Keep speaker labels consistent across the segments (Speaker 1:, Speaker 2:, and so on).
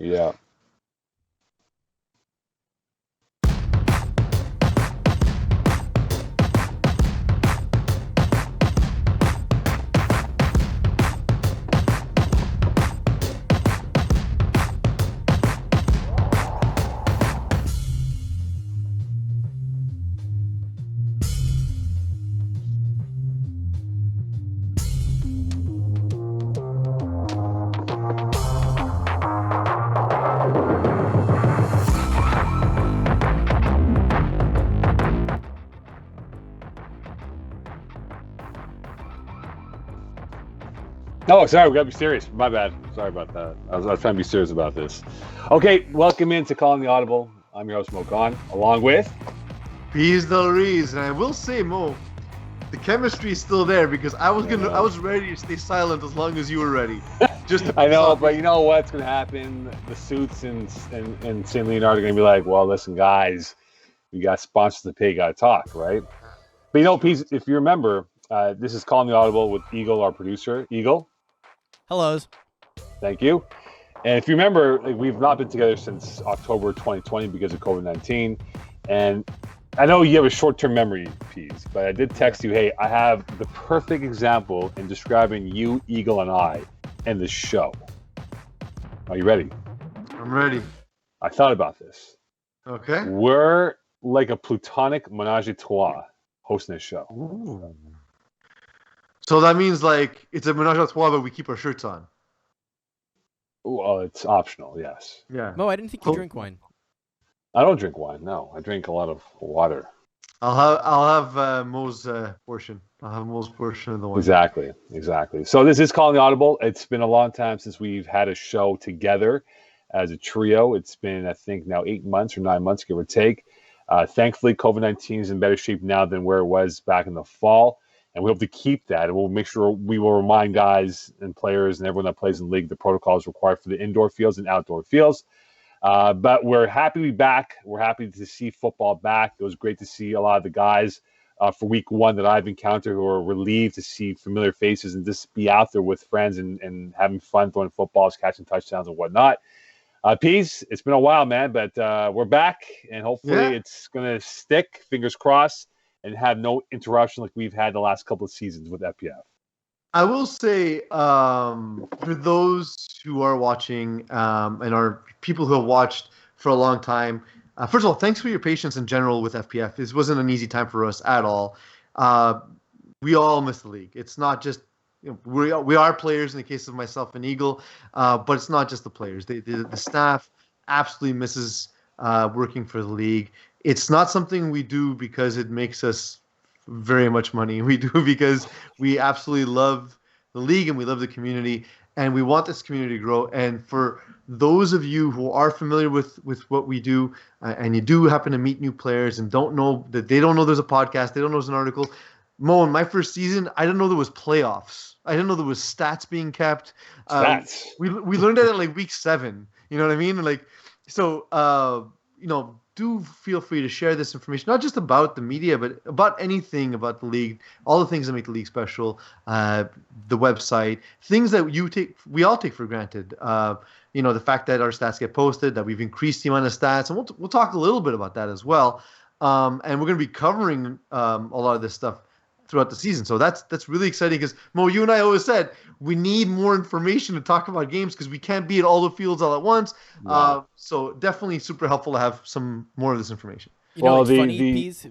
Speaker 1: Yeah. Oh, sorry, we gotta be serious. My bad. Sorry about that. I was trying to be serious about this. Okay, welcome into Calling the Audible. I'm your host, Mo Khan, along with.
Speaker 2: Peeze the Reeze, and I will say, Mo, the chemistry is still there because I was ready to stay silent as long as you were ready. Just to
Speaker 1: I
Speaker 2: piss
Speaker 1: know,
Speaker 2: off
Speaker 1: but
Speaker 2: you.
Speaker 1: you know what's gonna happen? The suits and St. Leonard are gonna be like, well, listen, guys, we got sponsors to pay, gotta talk, right? But you
Speaker 2: It's
Speaker 1: know,
Speaker 2: true.
Speaker 1: Pete, if you remember, this is Calling the Audible with Eagle, our producer. Eagle,
Speaker 3: Hellos.
Speaker 1: thank you. And if you remember, like, we've not been together since October 2020 because of COVID-19. And I know you have a short-term memory, Pease, but I did
Speaker 2: Yeah.
Speaker 1: text you, hey, I have the perfect example in describing you, Eagle, and I in the show. Are you ready?
Speaker 2: I'm ready.
Speaker 1: I thought about this.
Speaker 2: Okay.
Speaker 1: We're like a plutonic menage a trois hosting this show.
Speaker 2: Ooh. So that means like it's a menage a trois, but we keep our shirts on.
Speaker 1: Well, it's optional, yes.
Speaker 2: Yeah.
Speaker 3: Mo, I didn't think you drink wine.
Speaker 1: I don't drink wine, no. I drink a lot of water.
Speaker 2: I'll have Mo's portion. I'll have Mo's portion of the wine.
Speaker 1: Exactly. So this is Calling the Audible. It's been a long time since we've had a show together as a trio. It's been, I think, now 8 months or 9 months, give or take. Thankfully, COVID-19 is in better shape now than where it was back in the fall. And we hope to keep that. And we'll make sure we will remind guys and players and everyone that plays in the league the protocols required for the indoor fields and outdoor fields. But we're happy to be back. We're happy to see football back. It was great to see a lot of the guys for week one that I've encountered who are relieved to see familiar faces and just be out there with friends and having fun throwing footballs, catching touchdowns and whatnot. Pease, it's been a while, man, but we're back and hopefully
Speaker 2: Yeah.
Speaker 1: it's going to stick, fingers crossed, and have no interruption like we've had the last couple of seasons with FPF.
Speaker 2: I will say, for those who are watching and are people who have watched for a long time, first of all, thanks for your patience in general with FPF. This wasn't an easy time for us at all. We all miss the league. It's not just we are players in the case of myself and Eagle, but it's not just the players. The staff absolutely misses working for the league. It's not something we do because it makes us very much money. We do because we absolutely love the league and we love the community and we want this community to grow. And for those of you who are familiar with what we do and you do happen to meet new players and don't know that they don't know there's a podcast, they don't know there's an article. Mo, in my first season, I didn't know there was playoffs. I didn't know there was stats being kept.
Speaker 1: Stats.
Speaker 2: We learned that at like week 7. You know what I mean? Like, so do feel free to share this information, not just about the media, but about anything about the league, all the things that make the league special, the website, things that we all take for granted. The fact that our stats get posted, that we've increased the amount of stats, and we'll talk a little bit about that as well. And we're going to be covering a lot of this stuff throughout the season. So that's really exciting because, Mo, you and I always said we need more information to talk about games because we can't be at all the fields all at once.
Speaker 1: No.
Speaker 2: So definitely super helpful to have some more of this information.
Speaker 3: You know,
Speaker 1: Well,
Speaker 3: it's
Speaker 1: the-
Speaker 3: funny,
Speaker 1: the-
Speaker 3: Pease,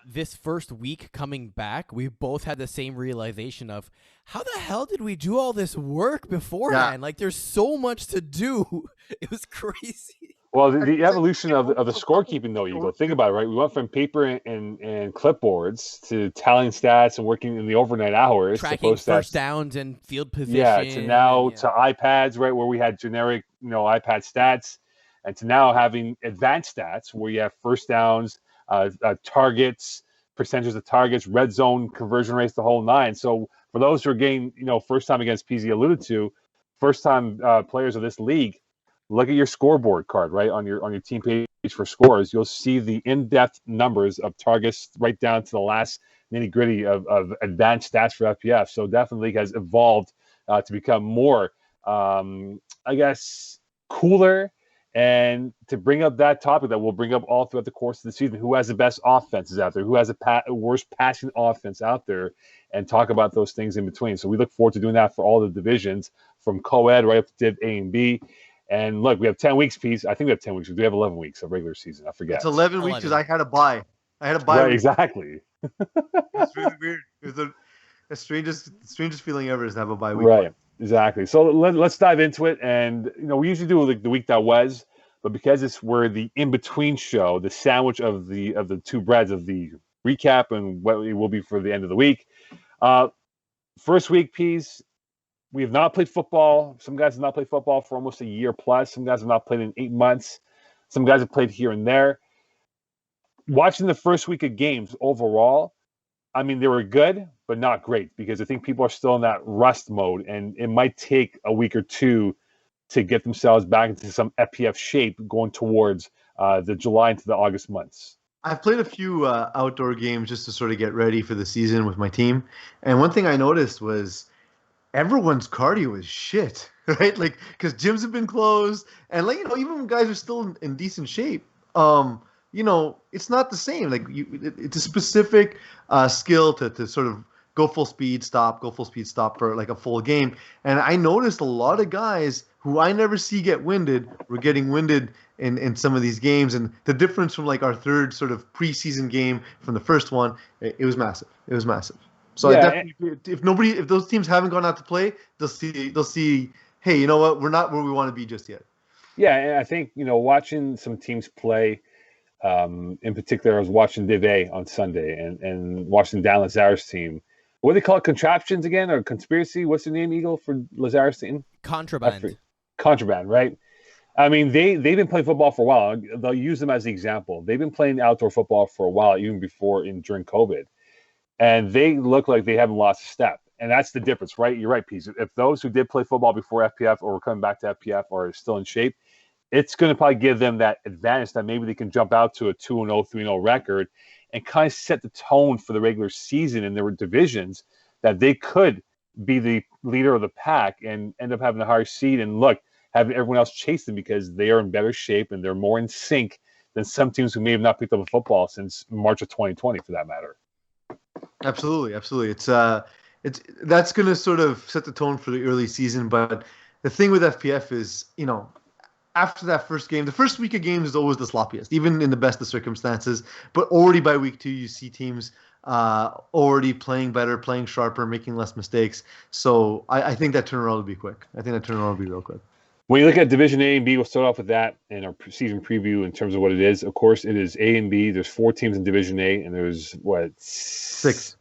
Speaker 3: this first week coming back, we both had the same realization of how the hell did we do all this work beforehand? Like, there's so much to do. It was crazy.
Speaker 1: Well, the evolution of the scorekeeping, though, Eagle. Think about it, right? We went from paper and clipboards to tallying stats and working in the overnight hours to
Speaker 3: Tracking
Speaker 1: post
Speaker 3: first
Speaker 1: stats.
Speaker 3: downs and field position.
Speaker 1: Yeah, to now
Speaker 3: and,
Speaker 1: to iPads, right, where we had generic, iPad stats, and to now having advanced stats where you have first downs, targets, percentages of targets, red zone conversion rates, the whole nine. So for those who are getting, first time against PZ alluded to, first time players of this league, look at your scoreboard card, right, on your team page for scores. You'll see the in-depth numbers of targets right down to the last nitty-gritty of advanced stats for FPF. So definitely has evolved to become more, I guess, cooler and to bring up that topic that we'll bring up all throughout the course of the season. Who has the best offenses out there? Who has a worst passing offense out there? And talk about those things in between. So we look forward to doing that for all the divisions from co-ed right up to Div A and B. And look, we have 10 weeks, Peeze. I think we have 10 weeks. We do have 11 weeks of regular season. I forget.
Speaker 2: It's 11 weeks because I had a bye.
Speaker 1: Right, week. Exactly.
Speaker 2: It's really weird. It was the strangest feeling ever is to have a bye week.
Speaker 1: Right, exactly. So let's dive into it. And, we usually do like the week that was, but because we're the in-between show, the sandwich of the two breads of the recap and what it will be for the end of the week. First week, Peeze, we have not played football. Some guys have not played football for almost a year plus. Some guys have not played in 8 months. Some guys have played here and there. Watching the first week of games overall, I mean, they were good, but not great because I think people are still in that rust mode, and it might take a week or two to get themselves back into some FPF shape going towards the July into the August months.
Speaker 2: I've played a few outdoor games just to sort of get ready for the season with my team, and one thing I noticed was everyone's cardio is shit, right? Like, because gyms have been closed, and even when guys are still in decent shape, it's not the same. Like, it's a specific skill to sort of go full speed, stop for like a full game. And I noticed a lot of guys who I never see get winded were getting winded in some of these games. And the difference from like our third sort of preseason game from the first one, it was massive. It was massive. So yeah, if those teams haven't gone out to play, they'll see, hey, you know what? We're not where we want to be just yet.
Speaker 1: Yeah, and I think, watching some teams play, in particular, I was watching Div A on Sunday and watching Dan Lazar's team. What do they call it? Contraptions again, or conspiracy? What's the name, Eagle, for Lazar's team?
Speaker 3: Contraband,
Speaker 1: right? I mean, they've been playing football for a while. They'll use them as the example. They've been playing outdoor football for a while, even during COVID. And they look like they haven't lost a step. And that's the difference, right? You're right, Peeze. If those who did play football before FPF or were coming back to FPF are still in shape, it's going to probably give them that advantage that maybe they can jump out to a 2-0, 3-0 record and kind of set the tone for the regular season in their divisions, that they could be the leader of the pack and end up having a higher seed and having everyone else chase them because they are in better shape and they're more in sync than some teams who may have not picked up a football since March of 2020, for that matter.
Speaker 2: Absolutely. It's that's going to sort of set the tone for the early season. But the thing with FPF is, after that first game, the first week of games is always the sloppiest, even in the best of circumstances. But already by week 2, you see teams already playing better, playing sharper, making less mistakes. So I think that turnaround will be quick. I think that turnaround will be real quick.
Speaker 1: When you look at Division A and B, we'll start off with that in our season preview in terms of what it is. Of course, it is A and B. There's 4 teams in Division A, and there's, 6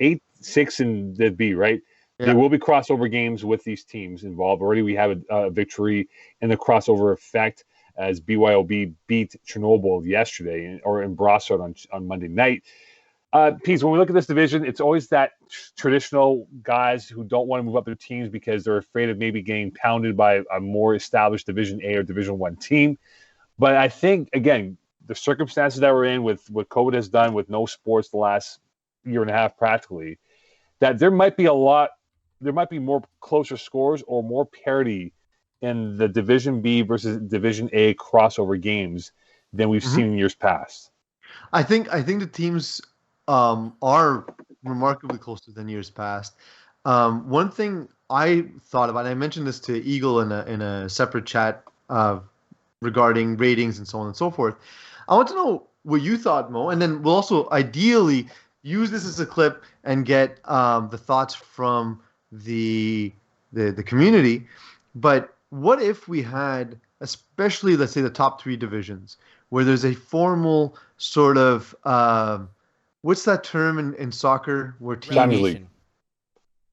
Speaker 1: in Div B, right? Yeah. There will be crossover games with these teams involved. Already we have a victory in the crossover effect as BYOB beat Chernobyl yesterday, or in Brassard on Monday night. Peeze, when we look at this division, it's always that traditional guys who don't want to move up their teams because they're afraid of maybe getting pounded by a more established Division A or Division 1 team. But I think, again, the circumstances that we're in with what COVID has done with no sports the last year and a half practically, that there might be more closer scores or more parity in the Division B versus Division A crossover games than we've seen in years past.
Speaker 2: I think the teams are remarkably closer than years past. One thing I thought about, and I mentioned this to Eagle in a separate chat regarding ratings and so on and so forth. I want to know what you thought, Mo, and then we'll also ideally use this as a clip and get the thoughts from the community. But what if we had, especially, let's say, the top 3 divisions, where there's a formal sort of what's that term in soccer where teams...
Speaker 1: Champions League.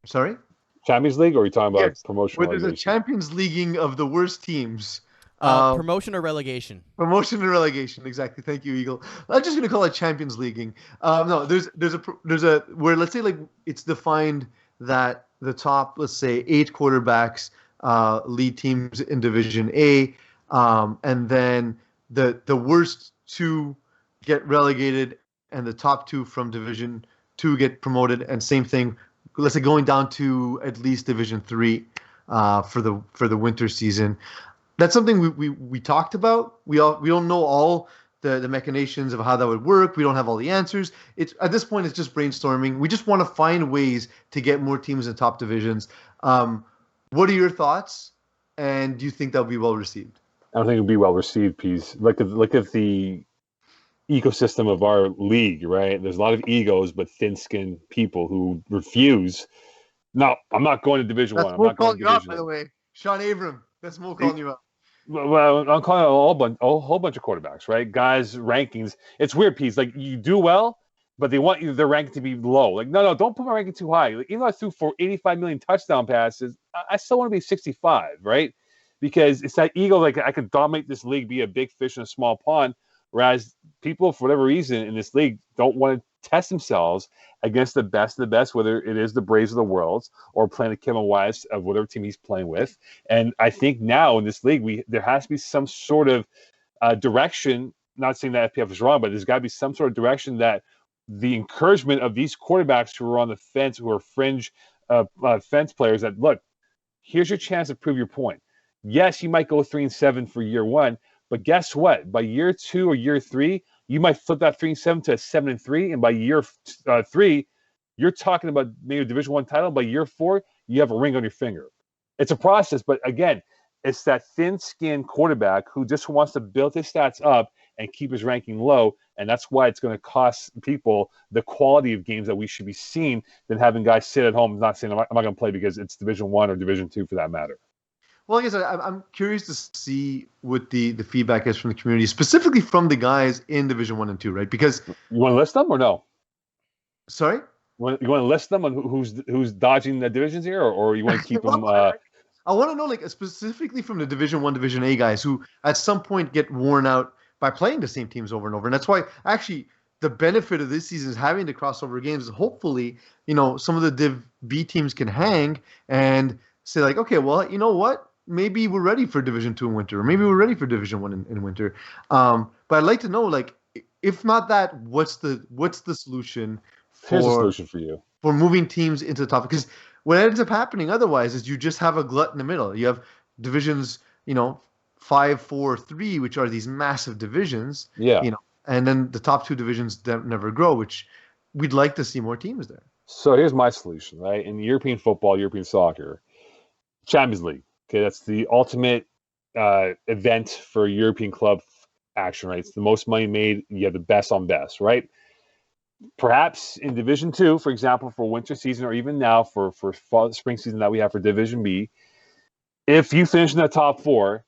Speaker 2: Sorry?
Speaker 1: Champions League, or are you talking about promotion?
Speaker 2: Where there's a Champions Leaguing of the worst teams.
Speaker 3: Promotion or relegation?
Speaker 2: Promotion or relegation, exactly. Thank you, Eagle. I'm just going to call it Champions Leaguing. No, there's a where, let's say, like, it's defined that the top, let's say, 8 quarterbacks lead teams in Division A, and then the worst 2 get relegated, and the top 2 from Division 2 get promoted, and same thing, let's say, going down to at least Division 3 for the winter season. That's something we talked about. We don't know all the machinations of how that would work. We don't have all the answers. It's at this point it's just brainstorming. We just want to find ways to get more teams in top divisions. Um, what are your thoughts? And do you think that'll be well received?
Speaker 1: I don't think it'll be well received, Peeze. Look at the ecosystem of our league, right? There's a lot of egos, but thin-skinned people who refuse. No, I'm not going to Division
Speaker 2: That's
Speaker 1: One. I'm
Speaker 2: Mo
Speaker 1: not going
Speaker 2: calling
Speaker 1: to
Speaker 2: you out,
Speaker 1: Division.
Speaker 2: by the way. Sean Abram. That's Mo calling you out.
Speaker 1: Well, I'm calling a whole bunch of quarterbacks, right? Guys, rankings. It's weird, Peeze. Like you do well, but they want you their ranking to be low. Like, no, don't put my ranking too high. Like, even though I threw for 85 million touchdown passes, I still want to be 65, right? Because it's that ego. Like I could dominate this league, be a big fish in a small pond. Whereas people, for whatever reason, in this league, don't want to test themselves against the best of the best, whether it is the Braves of the world or playing the Kevin Wise of whatever team he's playing with. And I think now in this league, there has to be some sort of direction. Not saying that FPF is wrong, but there's got to be some sort of direction that the encouragement of these quarterbacks who are on the fence, who are fringe fence players, that look, here's your chance to prove your point. Yes, you might go 3-7 for year one, but guess what? By year 2 or year 3, you might flip that 3-7 to a 7-3, and by year 3, you're talking about maybe a Division One title. By year 4, you have a ring on your finger. It's a process, but again, it's that thin-skinned quarterback who just wants to build his stats up and keep his ranking low, and that's why it's going to cost people the quality of games that we should be seeing than having guys sit at home not saying, I'm not going to play because it's Division One or Division Two for that matter.
Speaker 2: Well, I guess I'm curious to see what the feedback is from the community, specifically from the guys in Division 1 and 2, right? Because
Speaker 1: you want to list them or no?
Speaker 2: Sorry?
Speaker 1: You want to list them on who's dodging the divisions here, or you want to keep them?
Speaker 2: I want to know, like, specifically from the Division 1, Division A guys who at some point get worn out by playing the same teams over and over. And that's why, actually, the benefit of this season is having the crossover games. Hopefully, some of the Div B teams can hang and say, like, okay, well, you know what? Maybe we're ready for Division 2 in winter, or maybe we're ready for Division 1 in winter. But I'd like to know, like, if not that, what's the solution
Speaker 1: Here's a solution for you.
Speaker 2: For moving teams into the top? Because what ends up happening otherwise is you just have a glut in the middle. You have divisions, 5, 4, 3, which are these massive divisions.
Speaker 1: Yeah.
Speaker 2: And then the top 2 divisions never grow, which we'd like to see more teams there.
Speaker 1: So here's my solution, right? In European football, European soccer, Champions League. Okay, that's the ultimate event for European club action, right? It's the most money made. You have the best on best, right? Perhaps in Division 2, for example, for winter season, or even now for fall, spring season that we have for Division B, if you finish in the top 4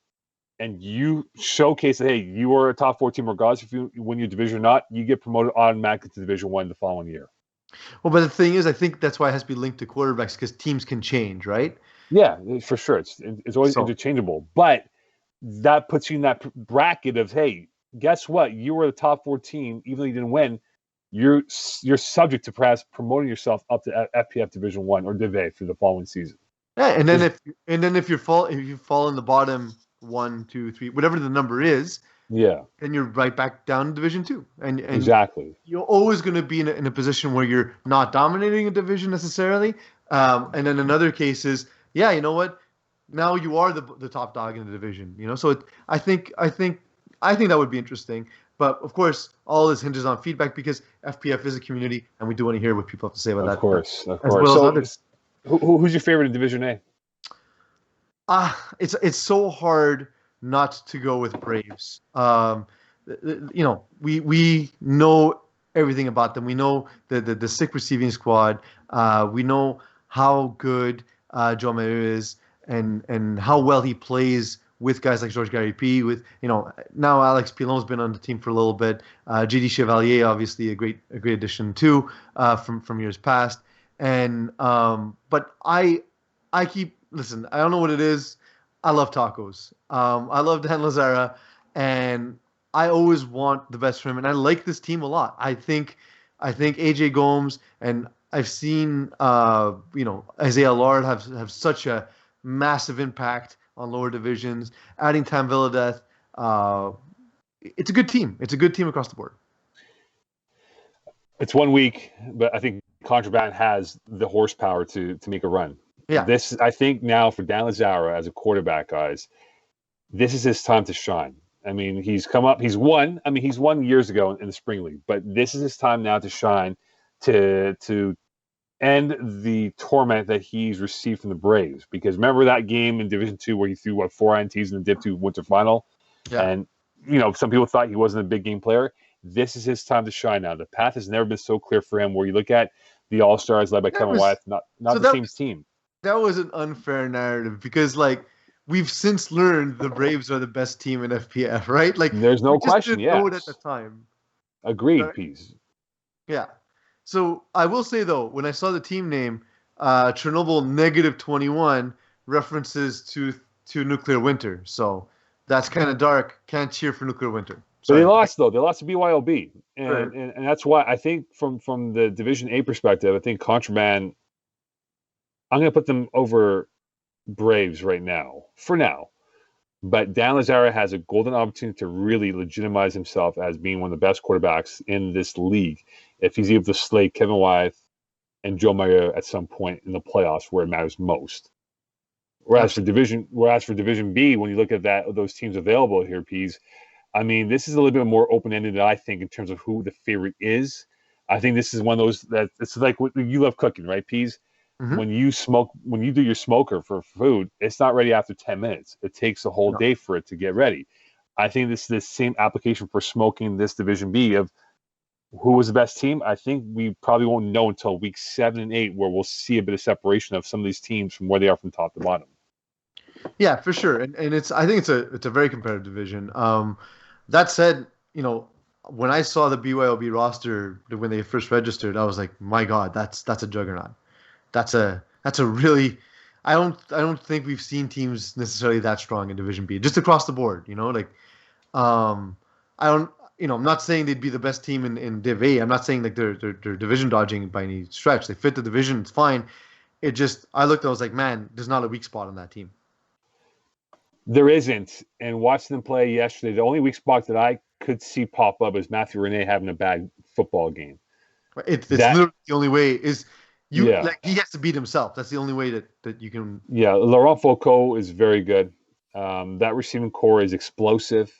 Speaker 1: and you showcase that, hey, you are a top 4 team regardless if you win your division or not, you get promoted automatically to Division 1 the following year.
Speaker 2: Well, but the thing is, I think that's why it has to be linked to quarterbacks, because teams can change, right?
Speaker 1: Yeah, for sure. It's always interchangeable. But that puts you in that bracket of, hey, guess what? You were the top 4 team, even though you didn't win. You're subject to perhaps promoting yourself up to FPF Division 1 or Div A for the following season.
Speaker 2: Yeah, and then if you fall in the bottom 1, 2, 3, whatever the number is,
Speaker 1: yeah,
Speaker 2: then you're right back down to Division 2. And
Speaker 1: exactly.
Speaker 2: You're always going to be in a position where you're not dominating a division necessarily. And then in other cases, yeah, you know what? Now you are the top dog in the division. So I think that would be interesting. But of course, all this hinges on feedback, because FPF is a community, and we do want to hear what people have to say about that.
Speaker 1: Of course.
Speaker 2: As well as others.
Speaker 1: Who's your favorite in Division A?
Speaker 2: It's so hard not to go with Braves. We know everything about them. We know the sick receiving squad. We know how good Joe Mayer is, and how well he plays with guys like George Gary P. With now Alex Pilon's been on the team for a little bit. JD Chevalier, obviously a great addition too, from years past. And but I keep listen. I don't know what it is. I love tacos. I love Dan Lazara, and I always want the best for him. And I like this team a lot. I think AJ Gomes, and I've seen Isaiah Lard have such a massive impact on lower divisions. Adding Tam Villadeth, it's a good team. It's a good team across the board.
Speaker 1: It's 1 week, but I think Contraband has the horsepower to make a run.
Speaker 2: Yeah.
Speaker 1: This, I think, now for Dan Lazara as a quarterback, guys, this is his time to shine. I mean, he's come up, he's won. I mean, he's won years ago in the spring league, but this is his time now to shine, to end the torment that he's received from the Braves. Because remember that game in Division Two where he threw 4 INTs in the Div 2 Winter Final, and some people thought he wasn't a big game player. This is his time to shine now. The path has never been so clear for him. Where you look at the All Stars led by Kevin Wyeth, not the same team.
Speaker 2: That was an unfair narrative because we've since learned the Braves are the best team in FPF, right?
Speaker 1: There's no question.
Speaker 2: Didn't know it at the time.
Speaker 1: Agreed,
Speaker 2: right?
Speaker 1: Peeze.
Speaker 2: Yeah. So I will say though, when I saw the team name, Chernobyl -21 references to nuclear winter. So that's kind of dark. Can't cheer for nuclear winter.
Speaker 1: So they lost though. They lost to BYOB, and,
Speaker 2: right.
Speaker 1: and that's why I think from the Division A perspective, I think Contraband. I'm going to put them over Braves right now, for now. But Dan Lazara has a golden opportunity to really legitimize himself as being one of the best quarterbacks in this league if he's able to slay Kevin Wyeth and Joe Mario at some point in the playoffs where it matters most. Whereas for Division B, when you look at those teams available here, Pease, I mean, this is a little bit more open-ended, I think, in terms of who the favorite is. I think this is one of those that it's like you love cooking, right, Pease? Mm-hmm. When you do your smoker for food, it's not ready after 10 minutes. It takes a whole day for it to get ready. I think this is the same application for smoking this Division B of who was the best team. I think we probably won't know until week 7 and 8 where we'll see a bit of separation of some of these teams from where they are from top to bottom.
Speaker 2: Yeah, for sure. And I think it's a very competitive division. That said, when I saw the BYOB roster when they first registered, I was like, my God, that's a juggernaut. That's a really I don't think we've seen teams necessarily that strong in Division B just across the board. I'm not saying they'd be the best team in Div A. I'm not saying they're division dodging by any stretch. They fit the division, it's fine. I looked, I was like, man, there's not a weak spot on that team.
Speaker 1: There isn't. And watching them play yesterday, the only weak spot that I could see pop up is Matthew Rene having a bad football game.
Speaker 2: It's literally the only way is. He has to beat himself. That's the only way that you can.
Speaker 1: Yeah, Laurent Foucault is very good. That receiving core is explosive,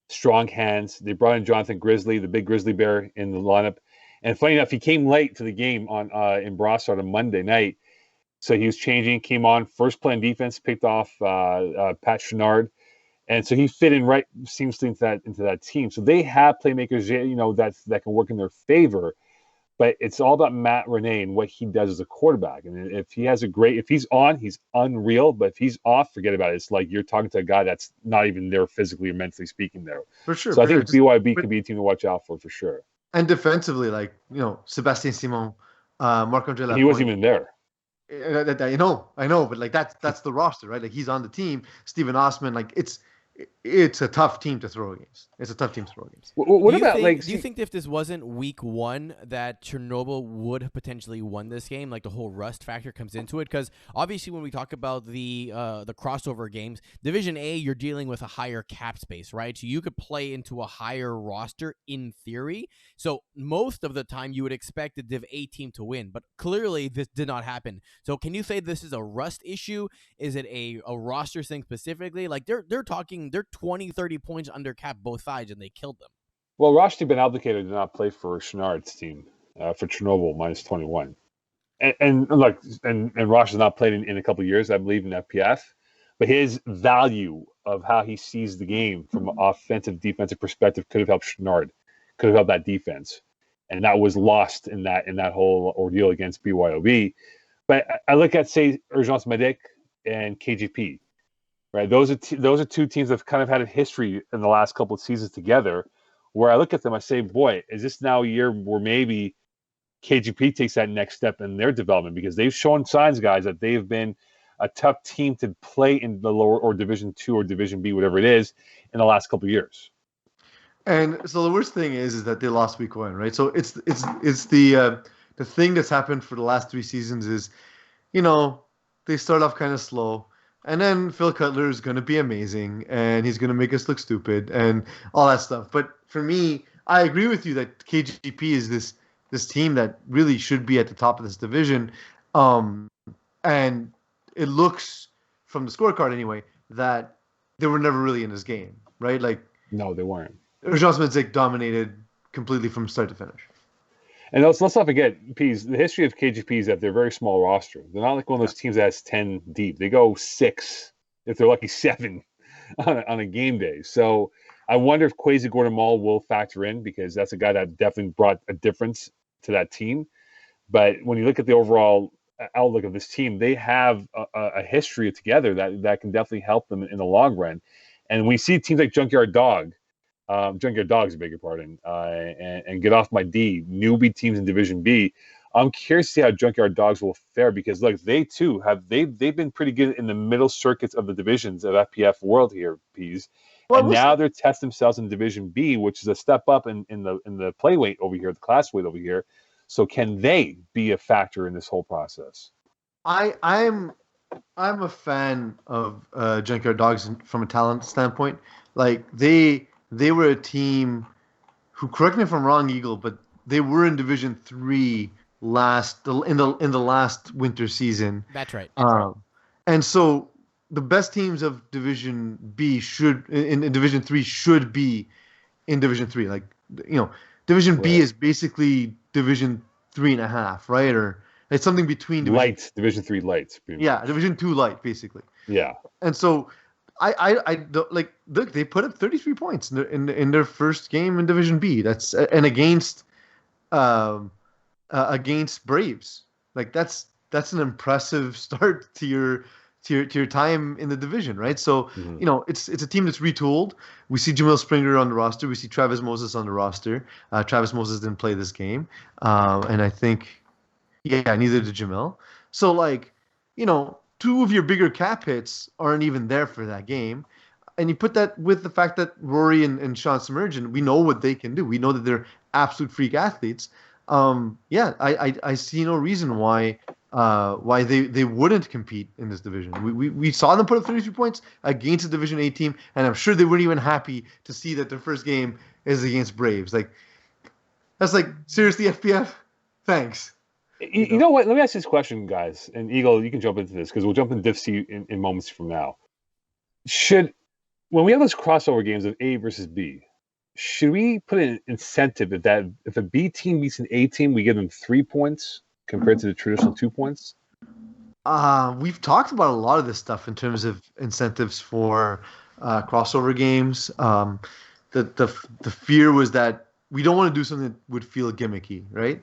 Speaker 1: strong hands. They brought in Jonathan Grizzly, the big grizzly bear, in the lineup. And funny enough, he came late to the game in Brossard on Monday night. So he was changing, came on, first play on defense, picked off Pat Chenard. And so he fit in right seamlessly into that team. So they have playmakers, that can work in their favor. But it's all about Matt Rene and what he does as a quarterback. And if he's on, he's unreal. But if he's off, forget about it. It's like you're talking to a guy that's not even there physically or mentally speaking there.
Speaker 2: For sure.
Speaker 1: So I think BYB could be a team to watch out for sure.
Speaker 2: And defensively, Sebastien Simon, Marc-André Lapointe.
Speaker 1: He wasn't even there.
Speaker 2: I know, but that's the roster, right? He's on the team. Steven Osman, it's a tough team to throw against.
Speaker 1: What about
Speaker 3: do you think if this wasn't week 1 that Chernobyl would have potentially won this game? Like the whole rust factor comes into it, because obviously when we talk about the crossover games, Division A, you're dealing with a higher cap space, right? So you could play into a higher roster in theory. So most of the time you would expect the Div A team to win, but clearly this did not happen. So can you say this is a rust issue? Is it a roster thing specifically? They're talking. They're 20, 30 points under cap both sides, and they killed them.
Speaker 1: Well, Rashti Ben Abdelkader did not play for Chenard's team for Chernobyl -21, and Rosh has not played in a couple of years, I believe, in FPF. But his value of how he sees the game from an offensive defensive perspective could have helped Chenard, could have helped that defense, and that was lost in that whole ordeal against BYOB. But I look at, say, Urgence Medic and KGP. Right, those are two teams that have kind of had a history in the last couple of seasons together. Where I look at them, I say, "Boy, is this now a year where maybe KGP takes that next step in their development?" Because they've shown signs, guys, that they have been a tough team to play in the lower or Division 2 or Division B, whatever it is, in the last couple of years.
Speaker 2: And so the worst thing is that they lost week 1, right? So it's the thing that's happened for the last 3 seasons is, they start off kind of slow. And then Phil Cutler is going to be amazing, and he's going to make us look stupid and all that stuff. But for me, I agree with you that KGP is this team that really should be at the top of this division. And it looks, from the scorecard anyway, that they were never really in this game, right? Like,
Speaker 1: No, they weren't.
Speaker 2: Jean Smith dominated completely from start to finish.
Speaker 1: And let's not forget, Peeze, the history of KGP is that they're a very small roster. They're not like one of those teams that has 10 deep. They go 6, if they're lucky 7 on a game day. So I wonder if Kwesi Gordon-Mall will factor in, because that's a guy that definitely brought a difference to that team. But when you look at the overall outlook of this team, they have a history together that can definitely help them in the long run. And we see teams like Junkyard Dogs, I beg your pardon, and Get Off My D, newbie teams in Division B. I'm curious to see how Junkyard Dogs will fare, because look, they too they've been pretty good in the middle circuits of the divisions of FPF world here, Peeze. Well, and now they're testing themselves in Division B, which is a step up in the play weight over here, the class weight over here. So can they be a factor in this whole process?
Speaker 2: I'm a fan of Junkyard Dogs from a talent standpoint. Like they were a team who, correct me if I'm wrong, Eagle, but they were in Division 3 in the last winter season.
Speaker 3: That's right.
Speaker 2: And so the best teams of Division B in Division 3 should be in Division 3. Like, Division B is basically Division 3.5, right? Or it's something between
Speaker 1: Division 3 lights.
Speaker 2: Yeah, Division 2 light, basically.
Speaker 1: Yeah.
Speaker 2: And so I don't, like, look, they put up 33 points in their first game in Division B. That's and against Braves. Like that's an impressive start to your time in the division, right? So it's a team that's retooled. We see Jamil Springer on the roster. We see Travis Moses on the roster. Travis Moses didn't play this game, and I think, neither did Jamil. So two of your bigger cap hits aren't even there for that game. And you put that with the fact that Rory and Sean Submergent, we know what they can do. We know that they're absolute freak athletes. I see no reason why they wouldn't compete in this division. We saw them put up 33 points against a Division A team, and I'm sure they weren't even happy to see that their first game is against Braves. Like, that's like, seriously, FPF? Thanks.
Speaker 1: You know what? Let me ask this question, guys. And Eagle, you can jump into this, because we'll jump into Div C in moments from now. When we have those crossover games of A versus B, should we put an incentive that if a B team beats an A team, we give them 3 points compared to the traditional 2 points?
Speaker 2: We've talked about a lot of this stuff in terms of incentives for crossover games. The fear was that we don't want to do something that would feel gimmicky, right?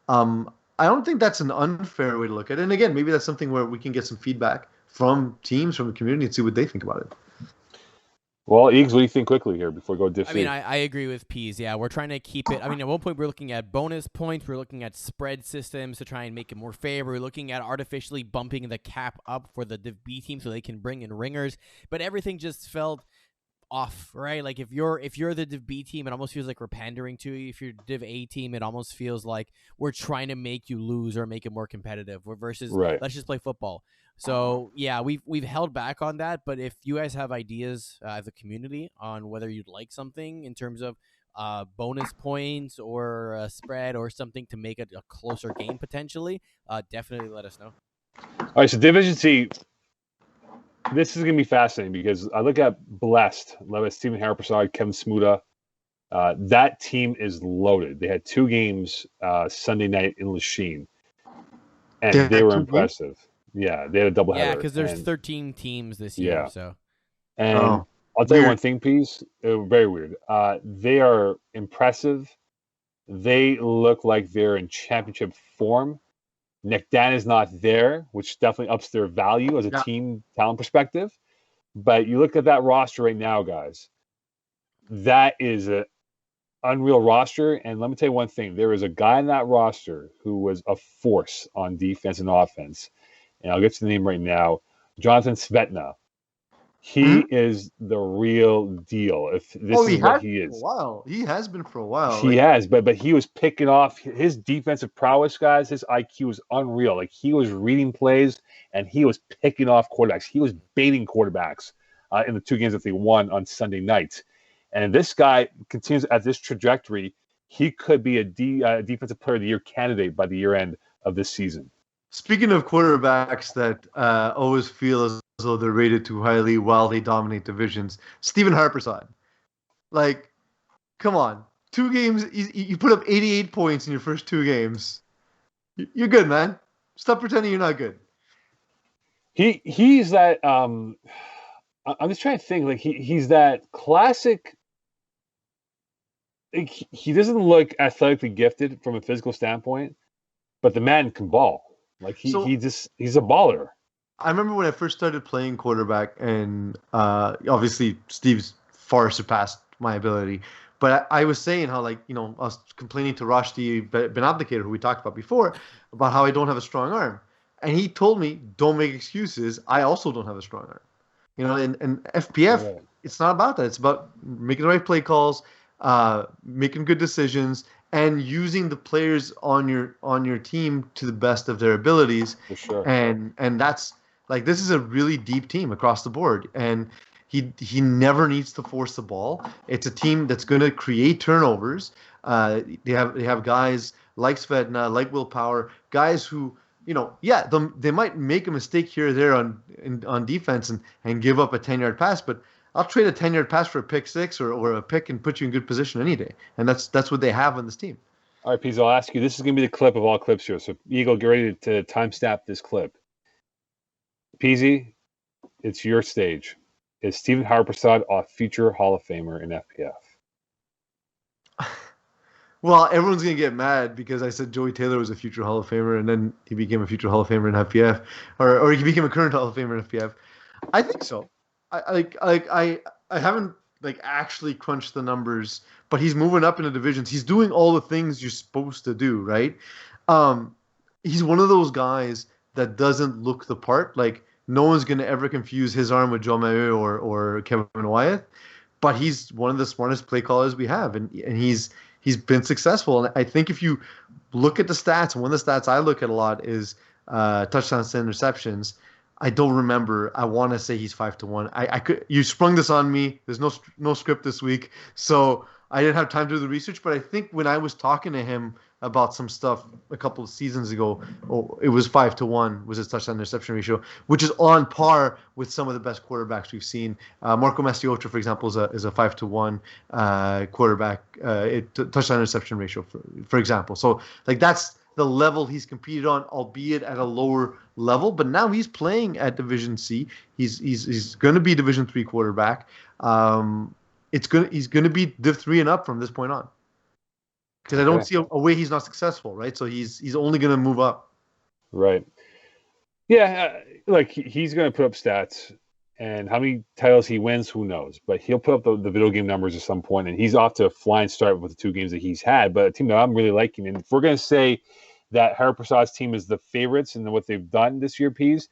Speaker 2: I don't think that's an unfair way to look at it. And again, maybe that's something where we can get some feedback from teams, from the community, and see what they think about it.
Speaker 1: Well, Eags, what do you think quickly here before we go Div C?
Speaker 3: I mean, I agree with Peeze. Yeah, we're trying to keep it. I mean, at one point, we're looking at bonus points. We're looking at spread systems to try and make it more fair. We're looking at artificially bumping the cap up for the Div B team so they can bring in ringers. But everything just felt off, right? Like, if you're the Div B team, it almost feels like we're pandering to you. If you're Div A team, it almost feels like we're trying to make you lose or make it more competitive. Versus, let's just play football. So yeah, we've held back on that. But if you guys have ideas as a community on whether you'd like something in terms of bonus points or a spread or something to make it a closer game potentially, definitely let us know.
Speaker 1: All right, so Division C. This is going to be fascinating, because I look at Blessed, led by Stephen Haraprasad, Kevin Smuda. That team is loaded. They had 2 games Sunday night in Lachine, and they were impressive. Yeah, they had a doubleheader.
Speaker 3: Yeah, because there's 13 teams this year.
Speaker 1: Yeah.
Speaker 3: So,
Speaker 1: and I'll tell you one thing, Peeze. Very weird. They are impressive. They look like they're in championship form. Nick Dan is not there, which definitely ups their value as a team talent perspective. But you look at that roster right now, guys. That is an unreal roster. And let me tell you one thing. There is a guy in that roster who was a force on defense and offense. And I'll get to the name right now. Jonathan Svetna. He is the real deal. If this is what he is.
Speaker 2: He has been for a while.
Speaker 1: He has, but he was picking off his defensive prowess, guys. His IQ was unreal. Like, he was reading plays and he was picking off quarterbacks. He was baiting quarterbacks in the 2 games that they won on Sunday night. And this guy continues at this trajectory. He could be a defensive player of the year candidate by the year end of this season.
Speaker 2: Speaking of quarterbacks that always feel as though they're rated too highly while they dominate divisions. Stephen Harpersad. Like, come on. 2 games, you put up 88 points in your first 2 games. You're good, man. Stop pretending you're not good.
Speaker 1: He's that I'm just trying to think, like he's that classic. Like, he doesn't look athletically gifted from a physical standpoint, but the man can ball. Like he's a baller.
Speaker 2: I remember when I first started playing quarterback, and obviously Steve's far surpassed my ability. But I was saying how, like, I was complaining to Rashdi Ben Abdicator, who we talked about before, about how I don't have a strong arm. And he told me, don't make excuses. I also don't have a strong arm. And FPF,
Speaker 1: Right.
Speaker 2: It's not about that. It's about making the right play calls, making good decisions, and using the players on your team to the best of their abilities.
Speaker 1: For sure.
Speaker 2: And that's, like, this is a really deep team across the board. And he never needs to force the ball. It's a team that's going to create turnovers. They have guys like Svedna, like Will Power, guys who, they might make a mistake here or there on defense and give up a 10-yard pass, but I'll trade a 10-yard pass for a pick six or a pick and put you in good position any day. And that's what they have on this team.
Speaker 1: All right, Peeze, I'll ask you. This is going to be the clip of all clips here. So, Eagle, get ready to timestamp this clip. Peeze, it's your stage. Is Stephen Harpersad a future Hall of Famer in FPF?
Speaker 2: Well, everyone's going to get mad because I said Joey Taylor was a future Hall of Famer, and then he became a future Hall of Famer in FPF, or he became a current Hall of Famer in FPF. I think so. I haven't actually crunched the numbers, but he's moving up in the divisions. He's doing all the things you're supposed to do, right? He's one of those guys that doesn't look the part. Like, no one's going to ever confuse his arm with Joe Maeu or Kevin Wyeth, but he's one of the smartest play callers we have, and he's been successful. And I think if you look at the stats, and one of the stats I look at a lot is touchdowns to interceptions. I don't remember. I want to say he's 5-1. You sprung this on me. There's no script this week, so I didn't have time to do the research. But I think when I was talking to him about some stuff a couple of seasons ago, it was 5-1 was his touchdown interception ratio, which is on par with some of the best quarterbacks we've seen. Marco Mastiotra, for example, is a 5-1 quarterback touchdown interception ratio, for example. So, like, that's the level he's competed on, albeit at a lower level. But now he's playing at Division C. He's going to be Division 3 quarterback. He's going to be Div 3 and up from this point on. Because I don't see a way he's not successful, right? So he's only going to move up.
Speaker 1: Right. Yeah, he's going to put up stats, and how many titles he wins, who knows? But he'll put up the video game numbers at some point, and he's off to a flying start with the 2 games that he's had. But a team that I'm really liking, and if we're going to say that Harpersad's team is the favorites and what they've done this year, Peeze,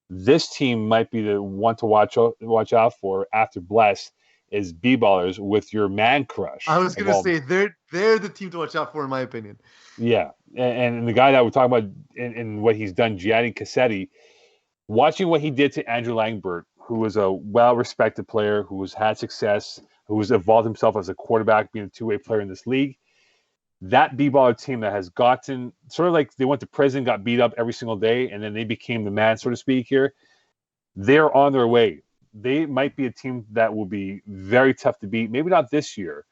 Speaker 1: this team might be the one to watch out for after Bless. Is B-ballers with your man crush.
Speaker 2: I was going to say they're the team to watch out for, in my opinion.
Speaker 1: Yeah, and the guy that we're talking about in what he's done, Gianni Cassetti, watching what he did to Andrew Langbert, who was a well-respected player, who has had success, who has evolved himself as a quarterback, being a two-way player in this league. That B-baller team that has gotten, sort of like they went to prison, got beat up every single day, and then they became the man, so to speak here. They're on their way. They might be a team that will be very tough to beat. Maybe not this year,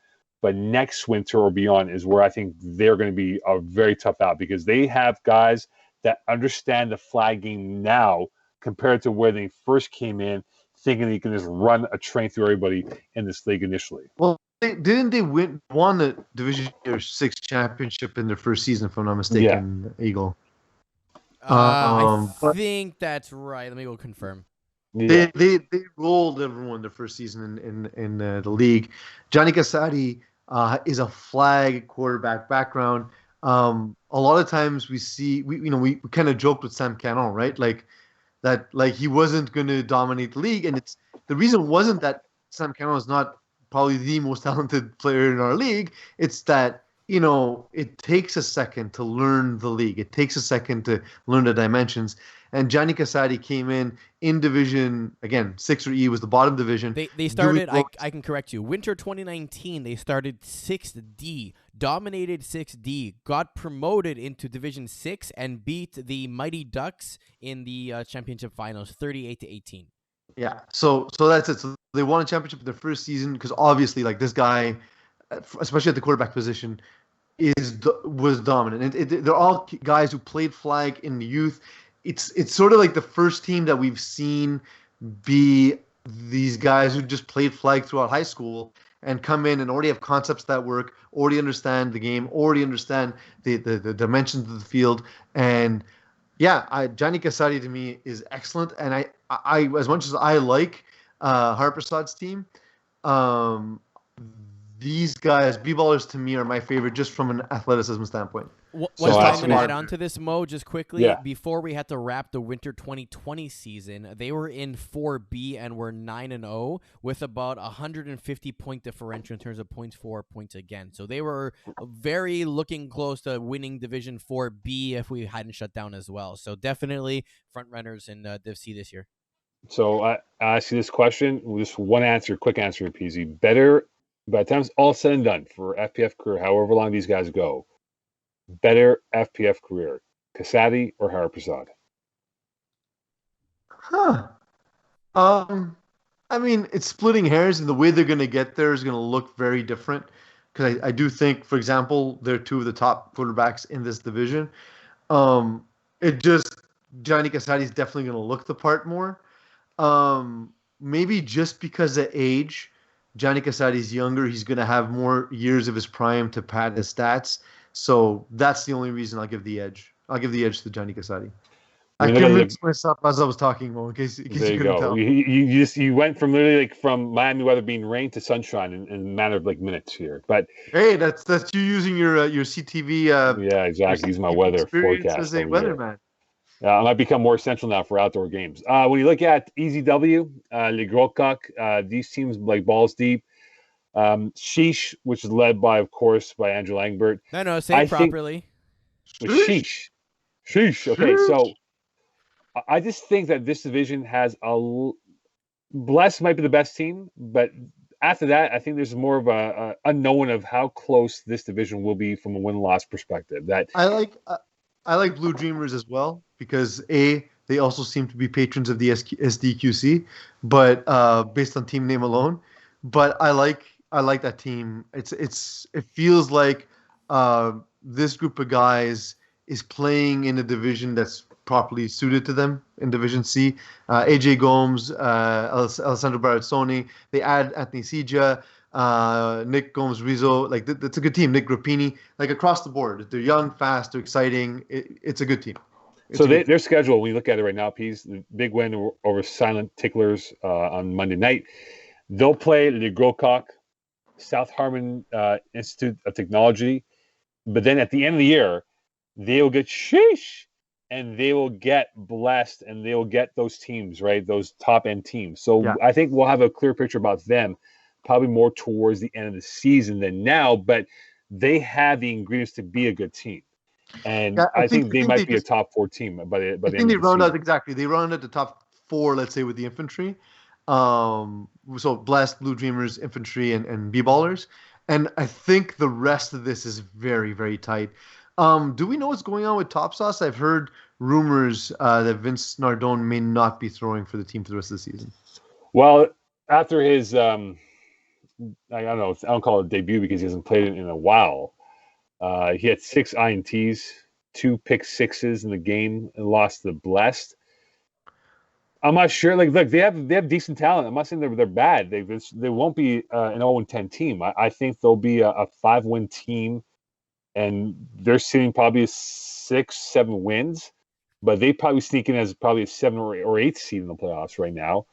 Speaker 1: but next winter or beyond is where I think they're going to be a very tough out, because they have guys that understand the flag game now compared to where they first came in, thinking they can just run a train through everybody in this league initially.
Speaker 2: Well, didn't they won the Division 6 championship in their first season, if I'm not mistaken, yeah. Eagle?
Speaker 3: I think that's right. Let me go confirm.
Speaker 2: Yeah. They rolled everyone the first season in the league. Gianni Cassetti is a flag quarterback background. A lot of times we see we kind of joked with Sam Canon, right? Like he wasn't going to dominate the league, and the reason wasn't that Sam Canon is not probably the most talented player in our league. It's that it takes a second to learn the league. It takes a second to learn the dimensions. and Gianni Casati came in division, again, 6 or E was the bottom division.
Speaker 3: They started, I can correct you, winter 2019, they started 6th D, dominated 6th D, got promoted into Division 6, and beat the Mighty Ducks in the championship finals, 38-18.
Speaker 2: Yeah, so that's it. So they won a championship in their first season because obviously, like, this guy, especially at the quarterback position, was dominant. And they're all guys who played flag in the youth. It's sort of like the first team that we've seen be these guys who just played flag throughout high school and come in and already have concepts that work, already understand the game, already understand the dimensions of the field. And yeah, Gianni Casati to me is excellent. And I as much as I like Harpersad's team, these guys, B-ballers, to me are my favorite just from an athleticism standpoint.
Speaker 3: One thing I'm going to add on to this, Mo, just quickly, before we had to wrap the winter 2020 season, they were in 4B and were 9-0 with about 150-point differential in terms of points for, points against. So they were very looking close to winning Division 4B if we hadn't shut down as well. So definitely front runners in Div C this year.
Speaker 1: So I ask you this question, just one answer, quick answer, Peeze. Better, by the time it's all said and done for FPF career, however long these guys go, better FPF career, Casati or Harpersad?
Speaker 2: I mean, it's splitting hairs, and the way they're going to get there is going to look very different. Because I do think, for example, they're two of the top quarterbacks in this division. Johnny Casati is definitely going to look the part more. Maybe just because of age, Gianni Casati's younger. He's going to have more years of his prime to pad his stats. So that's the only reason I'll give the edge. I'll give the edge to Gianni Casati. I convinced myself as I was talking, Mo, in case you couldn't tell.
Speaker 1: You went from literally from Miami weather being rain to sunshine in a matter of minutes here. But
Speaker 2: hey, that's you using your CTV.
Speaker 1: Yeah, exactly. Using my weather forecast
Speaker 2: as a weatherman.
Speaker 1: I might become more essential now for outdoor games. When you look at EZW, Le Gros Coq, these teams like balls deep. Sheesh, which is led by, of course, by Andrew Langbert.
Speaker 3: No, say it properly.
Speaker 1: Sheesh. Okay, so I just think that this division has Bless might be the best team, but after that, I think there's more of a unknown of how close this division will be from a win-loss perspective. That
Speaker 2: I like Blue Dreamers as well because they also seem to be patrons of the SDQC, but based on team name alone. But I like that team. It feels like this group of guys is playing in a division that's properly suited to them in Division C. AJ Gomes, Alessandro Barazzoni. They add Anthony Sija, Nick Gomes Rizzo. Like that's a good team. Nick Grappini. Like across the board, they're young, fast, they're exciting. It's a good team.
Speaker 1: Their schedule, when you look at it right now, Peeze, the big win over Silent Ticklers on Monday night. They'll play Le Gros Coq, South Harmon Institute of Technology, but then at the end of the year, they will get Sheesh, and they will get Blessed, and they will get those teams, right? Those top-end teams. So yeah. I think we'll have a clear picture about them probably more towards the end of the season than now, but they have the ingredients to be a good team. And yeah, I think they might be a top 4 team by the end of the season.
Speaker 2: They round out, exactly. They round out the top 4, let's say, with the infantry. So Blessed, Blue Dreamers, Infantry, and B-Ballers. And I think the rest of this is very, very tight. Do we know what's going on with Top Sauce? I've heard rumors that Vince Nardone may not be throwing for the team for the rest of the season.
Speaker 1: Well, after his, I don't know, I don't call it a debut because he hasn't played it in a while. He had 6 INTs, 2 pick sixes in the game, and lost to Blessed. I'm not sure. Like, look, they have decent talent. I'm not saying they're bad. They won't be an 0-10 team. I think they'll be a 5-win team, and they're sitting probably 6-7 wins. But they probably sneak in as probably a 7 or 8 seed in the playoffs right now.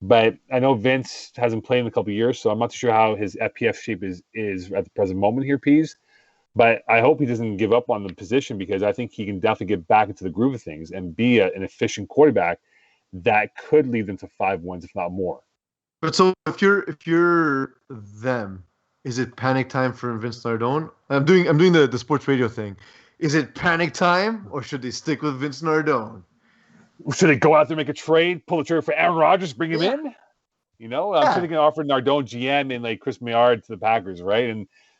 Speaker 1: But I know Vince hasn't played in a couple of years, so I'm not sure how his FPF shape is at the present moment here, Peeze. But I hope he doesn't give up on the position because I think he can definitely get back into the groove of things and be an efficient quarterback that could lead them to 5 wins, if not more.
Speaker 2: But so if you're them, is it panic time for Vince Nardone? I'm doing the sports radio thing. Is it panic time or should they stick with Vince Nardone?
Speaker 1: Should they go out there, make a trade, pull the trigger for Aaron Rodgers, bring him in? I'm sure they can offer Nardone GM and like Chris Maillard to the Packers, right?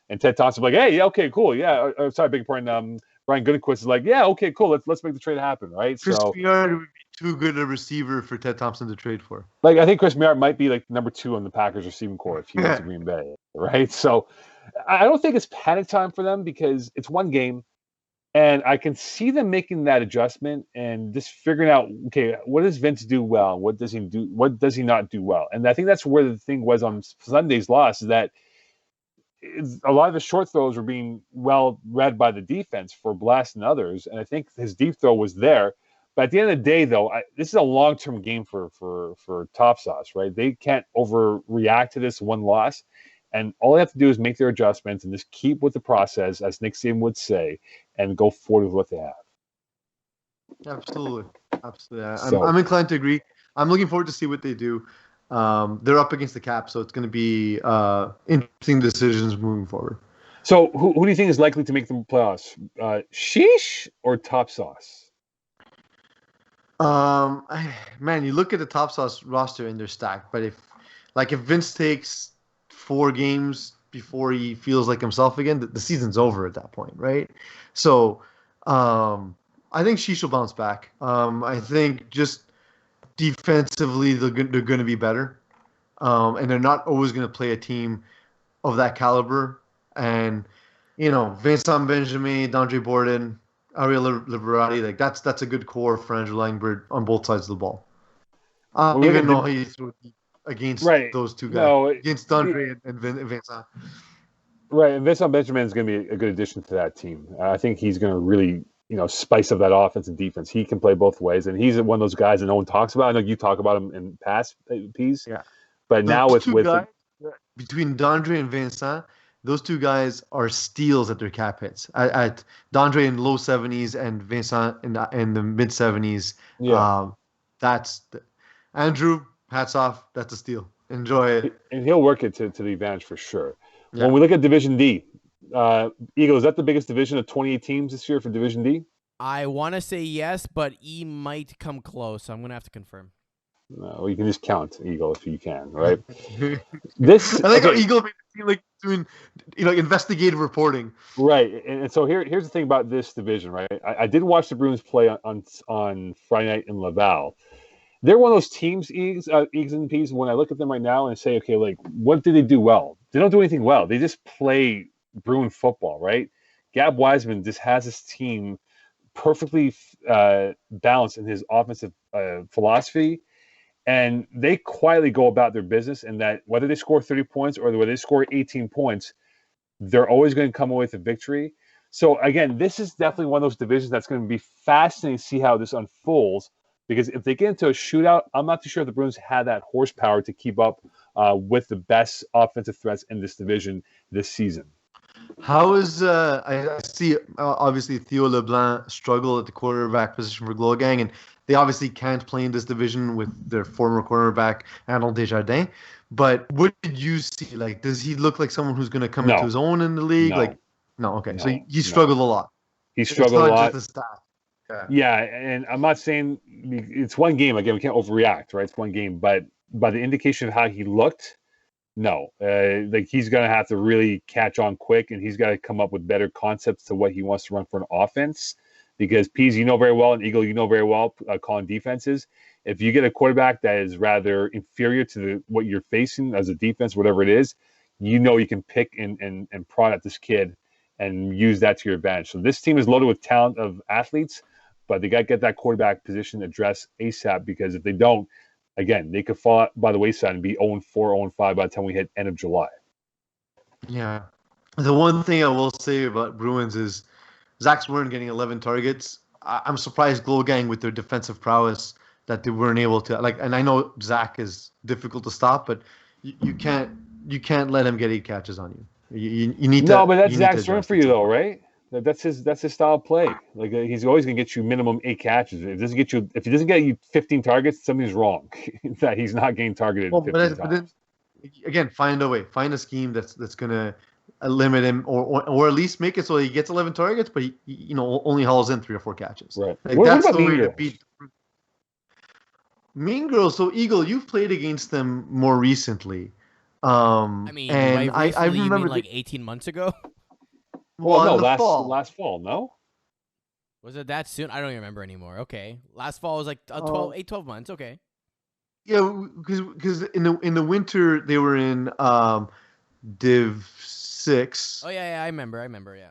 Speaker 1: And Ted Thompson like, hey, yeah, okay, cool, yeah. Sorry, big pardon. Brian Gutekunst is like, yeah, okay, cool. Let's make the trade happen, right?
Speaker 2: Chris Maillard would be too good a receiver for Ted Thompson to trade for.
Speaker 1: Like, I think Chris Maillard might be like number 2 on the Packers receiving core if he went to Green Bay, right? So I don't think it's panic time for them because it's one game. And I can see them making that adjustment and just figuring out, okay, what does Vince do well? What does he do? What does he not do well? And I think that's where the thing was on Sunday's loss, is that a lot of the short throws were being well read by the defense for Blast and others. And I think his deep throw was there. But at the end of the day, though, this is a long-term game for Top Sauce, right? They can't overreact to this one loss. And all they have to do is make their adjustments and just keep with the process, as Nick Saban would say, and go forward with what they have.
Speaker 2: Absolutely. I'm inclined to agree. I'm looking forward to see what they do. They're up against the cap, so it's going to be interesting decisions moving forward.
Speaker 1: So who do you think is likely to make the playoffs? Sheesh or Top Sauce?
Speaker 2: Man, you look at the Top Sauce roster and they're stacked. But if Vince takes 4 games before he feels like himself again, the season's over at that point, right? So I think Sheesh will bounce back. I think just defensively they're going to be better, and they're not always going to play a team of that caliber. And Vincent Benjamin, D'Andre Borden, Ariel Liberati, like that's a good core for Andrew Langbird on both sides of the ball. I don't even know how you threw against those two guys, against D'Andre and Vincent.
Speaker 1: Right, and Vincent Benjamin is going to be a good addition to that team. I think he's going to really, spice up that offense and defense. He can play both ways, and he's one of those guys that no one talks about. I know you talk about him in past Peeze.
Speaker 2: Yeah,
Speaker 1: but now with
Speaker 2: guys, between D'Andre and Vincent, those two guys are steals at their cap hits. At D'Andre in low 70s and Vincent in the mid 70s.
Speaker 1: Yeah,
Speaker 2: that's Andrew. Hats off. That's a steal. Enjoy it.
Speaker 1: And he'll work it to the advantage for sure.
Speaker 2: Yeah.
Speaker 1: When we look at Division D, Eagle, is that the biggest division of 28 teams this year for Division D?
Speaker 3: I want to say yes, but E might come close. So I'm going to have to confirm.
Speaker 1: No, you can just count Eagle if you can, right?
Speaker 2: I like how Eagle made it seem like doing investigative reporting.
Speaker 1: Right, and so here's the thing about this division, right? I did watch the Bruins play on Friday night in Laval. They're one of those teams, Eags and Peeze, when I look at them right now and say, okay, like, what do they do well? They don't do anything well. They just play Bruin football, right? Gab Wiseman just has his team perfectly balanced in his offensive philosophy, and they quietly go about their business, and that whether they score 30 points or whether they score 18 points, they're always going to come away with a victory. So, again, this is definitely one of those divisions that's going to be fascinating to see how this unfolds. Because if they get into a shootout, I'm not too sure the Bruins have that horsepower to keep up with the best offensive threats in this division this season.
Speaker 2: How is I see obviously Theo LeBlanc struggle at the quarterback position for Glow Gang, and they obviously can't play in this division with their former quarterback Arnold Desjardins. But what did you see? Like, does he look like someone who's going to come into his own in the league? Okay. So he struggled a lot.
Speaker 1: He struggled a lot.
Speaker 2: Just the staff.
Speaker 1: Yeah, and I'm not saying it's one game. Again, we can't overreact, right? It's one game, but by the indication of how he looked, no. Like, he's going to have to really catch on quick, and he's got to come up with better concepts to what he wants to run for an offense. Because Peeze, very well, and Eagle, very well, calling defenses. If you get a quarterback that is rather inferior to what you're facing as a defense, whatever it is, you can pick and prod at this kid and use that to your advantage. So this team is loaded with talent of athletes, but they got to get that quarterback position addressed ASAP, because if they don't, again, they could fall by the wayside and be 0-4, 0-5 by the time we hit end of July.
Speaker 2: Yeah. The one thing I will say about Bruins is Zach Swern getting 11 targets. I'm surprised Glow Gang, with their defensive prowess, that they weren't able to, and I know Zach is difficult to stop, but you can't let him get 8 catches on you. You need to.
Speaker 1: No, but that's Zach Swern for you, though, right? That's his style of play. Like, he's always going to get you minimum 8 catches. If he doesn't get you 15 targets, something's wrong. That he's not getting targeted. Well, 15 times. But then,
Speaker 2: again, find a scheme that's going to limit him, or at least make it so he gets 11 targets, but he only hauls in 3 or 4 catches.
Speaker 1: Right.
Speaker 2: Like, that's the way to beat. Mean Girls. So Eagle, you've played against them more recently.
Speaker 3: I mean, by
Speaker 2: And I
Speaker 3: recently, you mean
Speaker 2: remember
Speaker 3: like 18 months ago?
Speaker 1: Well,
Speaker 2: well, in
Speaker 1: no,
Speaker 2: the fall.
Speaker 1: last fall, no.
Speaker 3: Was it that soon? I don't even remember anymore. Okay. Last fall was like 12 months. Okay.
Speaker 2: Yeah, because in the winter they were in Div
Speaker 3: Oh,
Speaker 2: 6,
Speaker 3: yeah, I remember, yeah.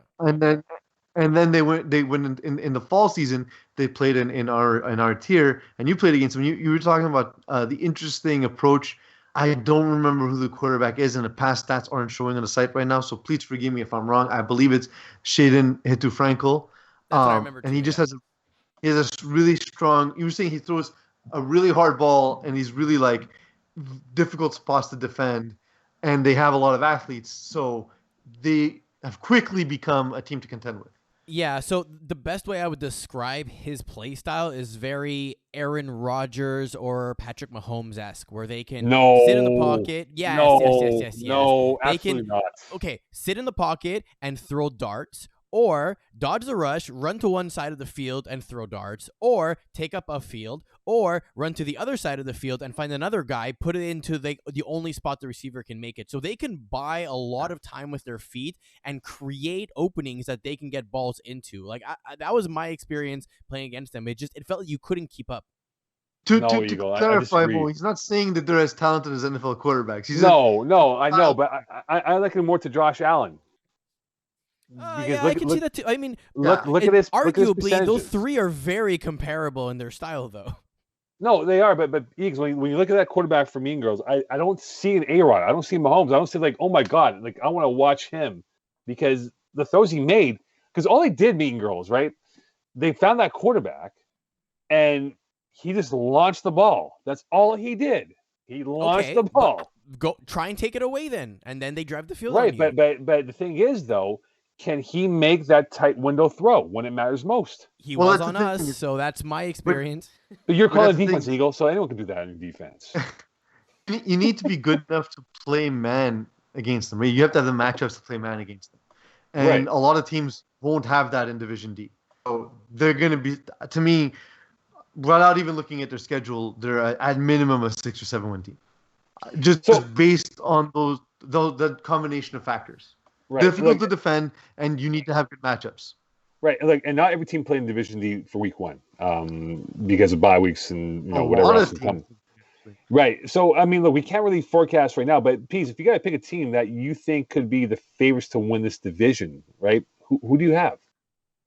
Speaker 2: and then they went in the fall season they played in our tier, and you played against them. You were talking about the interesting approach. I don't remember who the quarterback is, and the past stats aren't showing on the site right now, so please forgive me if I'm wrong. I believe it's Shaden Hitu Frankel,
Speaker 3: That's what I remember
Speaker 2: and he
Speaker 3: too,
Speaker 2: just
Speaker 3: yeah.
Speaker 2: has a really strong. You were saying he throws a really hard ball, and he's really like difficult spots to defend, and they have a lot of athletes, so they have quickly become a team to contend with.
Speaker 3: Yeah, so the best way I would describe his play style is very Aaron Rodgers or Patrick Mahomes esque, where they can sit in the
Speaker 1: No,
Speaker 3: pocket. Yes, yes, yes,
Speaker 1: no,
Speaker 3: yes, yes.
Speaker 1: no,
Speaker 3: They can,
Speaker 1: absolutely not.
Speaker 3: okay, sit in the pocket and throw darts, or dodge the rush, run to one side of the field and throw darts, or take up a field, or run to the other side of the field and find another guy, put it into the only spot the receiver can make it. So they can buy a lot of time with their feet and create openings that they can get balls into. Like that was my experience playing against them. It felt like you couldn't keep up.
Speaker 2: To,
Speaker 1: No,
Speaker 2: to, to
Speaker 1: Eagle. I
Speaker 2: clarify, Mo,
Speaker 1: disagree.
Speaker 2: he's not saying that they're as talented as NFL quarterbacks. He's a
Speaker 1: No, no, I know,
Speaker 2: style.
Speaker 1: but I liken him more to Josh Allen because
Speaker 3: Yeah, I can see that too. I mean,
Speaker 2: Yeah,
Speaker 1: look at his
Speaker 3: arguably, those
Speaker 1: percentages.
Speaker 3: three are very comparable in their style, though.
Speaker 1: No, they are, but Eagles, when you look at that quarterback for Mean Girls, I don't see an A-Rod. I don't see Mahomes. I don't see like, oh my God, like I want to watch him because the throws he made, because all they did, Mean Girls, right? They found that quarterback and he just launched the ball. That's all he did. He launched
Speaker 3: Okay,
Speaker 1: the
Speaker 3: but
Speaker 1: ball.
Speaker 3: go try and take it away then, and then they drive the field on
Speaker 1: Right,
Speaker 3: you.
Speaker 1: but the thing is though, can he make that tight window throw when it matters most?
Speaker 3: He
Speaker 2: well,
Speaker 3: was
Speaker 2: that's the
Speaker 3: on us,
Speaker 2: thing.
Speaker 3: so that's my
Speaker 2: But
Speaker 3: experience.
Speaker 1: But you're
Speaker 2: but that's
Speaker 1: calling
Speaker 2: the
Speaker 1: defense,
Speaker 2: thing.
Speaker 1: Eagle, so anyone can do that in defense.
Speaker 2: You need to be good enough to play man against them. Right? You have to have the matchups to play man against them,
Speaker 1: Right.
Speaker 2: and a lot of teams won't have that in Division D. So they're going to be, to me, without even looking at their schedule, they're at minimum a 6 or 7 win team, just
Speaker 1: So
Speaker 2: based on those that combination of factors.
Speaker 1: right,
Speaker 2: Difficult to defend, and you need to have good matchups.
Speaker 1: right, like, and not every team played in Division D for Week 1, because of bye weeks and
Speaker 2: A
Speaker 1: whatever
Speaker 2: lot
Speaker 1: else
Speaker 2: of
Speaker 1: can
Speaker 2: teams.
Speaker 1: come. Right. So I mean, look, we can't really forecast right now, but Pease, if you got to pick a team that you think could be the favorites to win this division, right? Who do you have?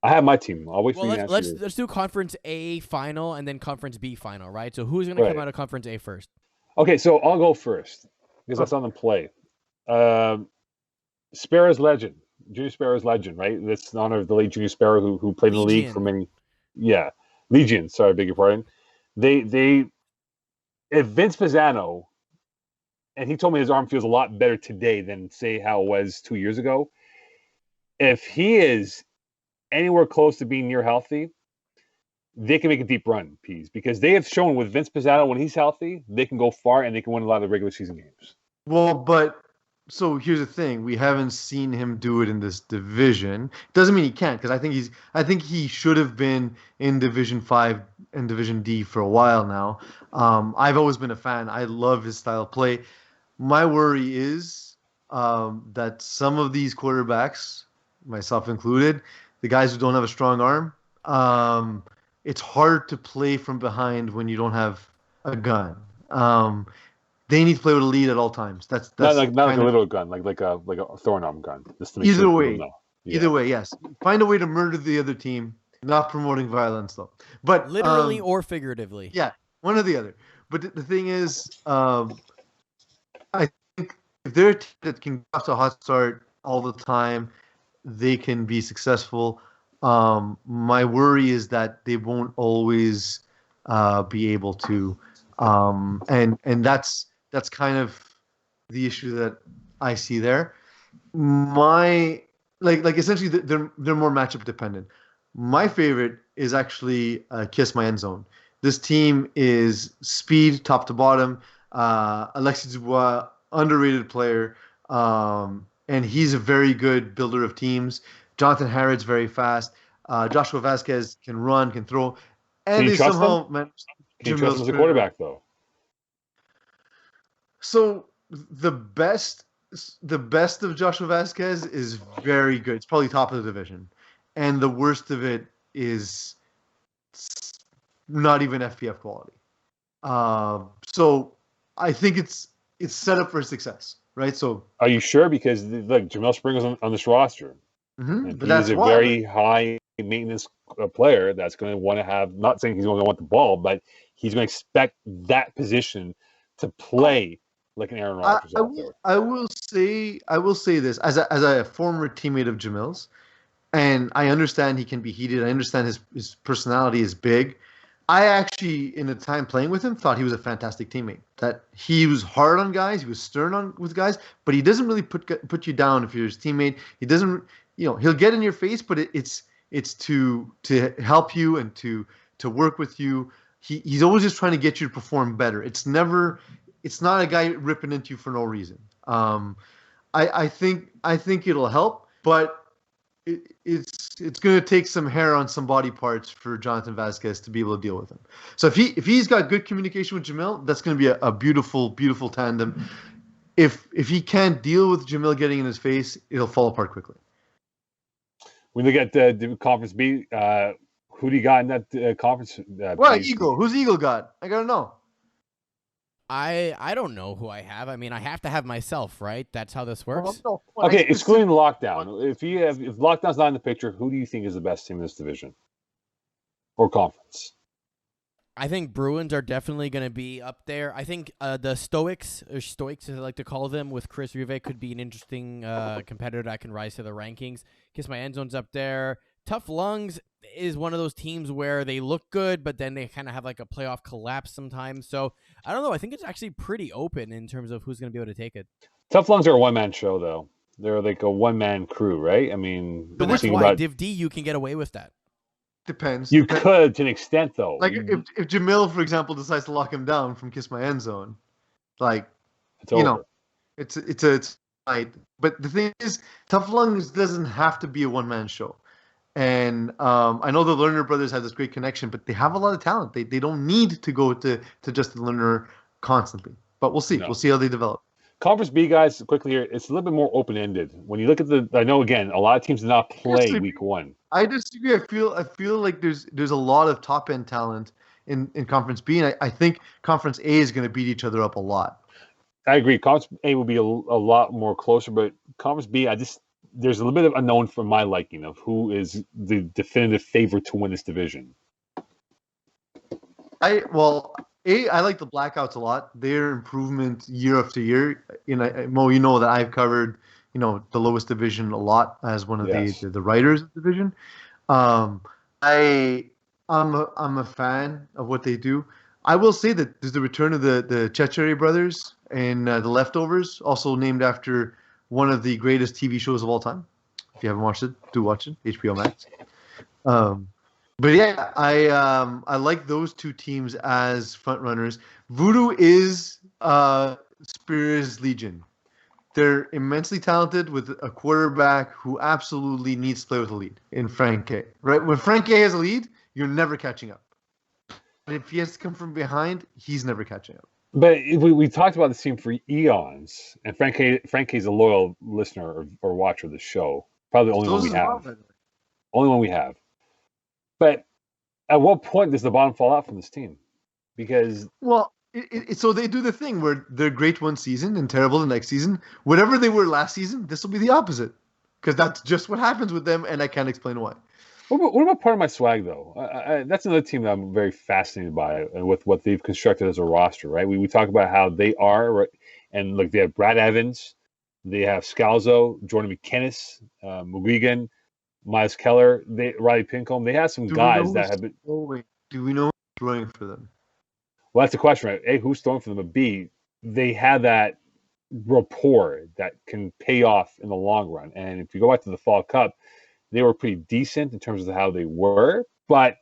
Speaker 1: I have my team. I'll wait for
Speaker 3: Well,
Speaker 1: you to answer yours.
Speaker 3: let's do Conference A final and then Conference B final, right? So who's going to come
Speaker 1: Right.
Speaker 3: out of Conference A first?
Speaker 1: Okay, so I'll go first because that's on the play. Sparrow's legend, Junior Sparrow's legend, right? That's in honor of the late Junior Sparrow who played in the league for
Speaker 3: Legion.
Speaker 1: many. Yeah, Legion. Sorry, I beg your pardon. They if Vince Pizzano, and he told me his arm feels a lot better today than say how it was 2 years ago. If he is anywhere close to being near healthy, they can make a deep run, Pease, because they have shown with Vince Pizzano when he's healthy, they can go far and they can win a lot of regular season games.
Speaker 2: Well, but so here's the thing: we haven't seen him do it in this division. Doesn't mean he can't, because I think he should have been in Division 5 and Division D for a while now. I've always been a fan. I love his style of play. My worry is that some of these quarterbacks, myself included, the guys who don't have a strong arm, it's hard to play from behind when you don't have a gun. They need to play with a lead at all times.
Speaker 1: Not
Speaker 2: That's
Speaker 1: like
Speaker 2: kind
Speaker 1: a
Speaker 2: of
Speaker 1: little gun, like a throwing arm gun, just to make sure
Speaker 2: either
Speaker 1: people
Speaker 2: way.
Speaker 1: know. Yeah.
Speaker 2: Either way, yes. Find a way to murder the other team. Not promoting violence though. But
Speaker 3: Literally or figuratively.
Speaker 2: yeah, one or the other. But the thing is, I think if they're a team that can get off to a hot start all the time, they can be successful. My worry is that they won't always be able to, and that's kind of the issue that I see there. My like essentially they're more matchup dependent. My favorite is actually Kiss My End Zone. This team is speed top to bottom. Alexis Dubois, underrated player, and he's a very good builder of teams. Jonathan Harrod's very fast. Joshua Vasquez can run, can throw,
Speaker 1: Can
Speaker 2: and
Speaker 1: you
Speaker 2: they
Speaker 1: trust them?
Speaker 2: somehow managed.
Speaker 1: Can you trust him as a quarterback, though?
Speaker 2: So the best of Joshua Vasquez is very good. It's probably top of the division, and the worst of it is not even FPF quality. So I think it's set up for success, right? So
Speaker 1: are you sure? Because like Jamel Springer's on this roster, and
Speaker 2: but
Speaker 1: he's a very high maintenance player that's going to want to have. Not saying he's going to want the ball, but he's going to expect that position to play like an Aaron Rodgers out there.
Speaker 2: I will say this as a former teammate of Jamel's, and I understand he can be heated. I understand his personality is big. I actually, in the time playing with him, thought he was a fantastic teammate. That he was hard on guys, he was stern with guys, but he doesn't really put you down if you're his teammate. He doesn't, he'll get in your face, but it's to help you and to work with you. He's always just trying to get you to perform better. It's not a guy ripping into you for no reason. I think it'll help, but it's going to take some hair on some body parts for Jonathan Vasquez to be able to deal with him. So if he's got good communication with Jamil, that's going to be a beautiful, beautiful tandem. If he can't deal with Jamil getting in his face, it'll fall apart quickly.
Speaker 1: When they get the conference B, who do you got in that conference?
Speaker 2: Eagle. Who's Eagle got? I gotta know.
Speaker 3: I don't know who I have. I mean, I have to have myself, right? That's how this works.
Speaker 1: Okay, excluding lockdown. If lockdown's not in the picture, who do you think is the best team in this division or conference?
Speaker 3: I think Bruins are definitely going to be up there. I think the Stoics, or Stoics as I like to call them, with Chris Rive could be an interesting competitor that can rise to the rankings. Kiss My End Zone's up there. Tough Lungs is one of those teams where they look good, but then they kind of have like a playoff collapse sometimes. So I don't know. I think it's actually pretty open in terms of who's going to be able to take it.
Speaker 1: Tough Lungs are a one-man show, though. They're like a one-man crew, right? I mean,
Speaker 3: but that's why Div D, you can get away with that.
Speaker 2: Depends.
Speaker 1: You could to an extent, though.
Speaker 2: Like if Jamil, for example, decides to lock him down from Kiss My End Zone, like
Speaker 1: it's over.
Speaker 2: It's fight. But the thing is, Tough Lungs doesn't have to be a one-man show. And I know the Lerner brothers have this great connection, but they have a lot of talent. They don't need to go to Justin Lerner constantly. But we'll see. No. We'll see how they develop.
Speaker 1: Conference B, guys, quickly here, it's a little bit more open-ended. When you look at I know, again, a lot of teams did not play week one.
Speaker 2: I disagree. I feel like there's a lot of top-end talent in Conference B, and I think Conference A is going to beat each other up a lot.
Speaker 1: I agree. Conference A will be a lot more closer, but Conference B, there's a little bit of unknown for my liking of who is the definitive favorite to win this division.
Speaker 2: I like the Blackouts a lot. Their improvement year after year. Mo, you know that I've covered, the lowest division a lot as one of the writers of the division. I'm a fan of what they do. I will say that there's the return of the Chechere brothers and The Leftovers, also named after one of the greatest TV shows of all time. If you haven't watched it, do watch it. HBO Max. But yeah, I like those two teams as front runners. Voodoo is Spears Legion. They're immensely talented with a quarterback who absolutely needs to play with a lead in Frank K. Right? When Frank K has a lead, you're never catching up. But if he has to come from behind, he's never catching up.
Speaker 1: But we talked about this team for eons, and Frank K is a loyal listener or watcher of the show. Probably the only one we have. Only one we have. But at what point does the bottom fall out from this team? Because
Speaker 2: so they do the thing where they're great one season and terrible the next season. Whatever they were last season, this will be the opposite. Because that's just what happens with them, and I can't explain why.
Speaker 1: What about Part of My Swag, though? That's another team that I'm very fascinated by and with what they've constructed as a roster, right? We talk about how they are, and look, they have Brad Evans, they have Scalzo, Jordan McKinnis, McGuigan, Miles Keller, Riley Pincombe. They have some guys that have been.
Speaker 2: Oh wait, do we know who's throwing for them?
Speaker 1: Well, that's the question, right? A, who's throwing for them? But B, they have that rapport that can pay off in the long run. And if you go back to the Fall Cup, they were pretty decent in terms of how they were, but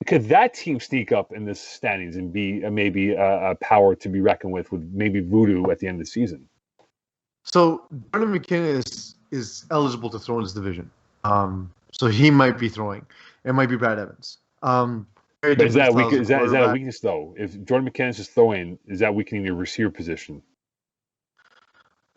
Speaker 1: could that team sneak up in the standings and be maybe a power to be reckoned with maybe Voodoo at the end of the season?
Speaker 2: So Jordan McKinnis is eligible to throw in this division. So he might be throwing. It might be Brad Evans. very
Speaker 1: But is
Speaker 2: different
Speaker 1: that weak?
Speaker 2: styles of
Speaker 1: Is that a
Speaker 2: quarterback.
Speaker 1: weakness though? If Jordan McKinnon's just throwing, is that weakening your receiver position?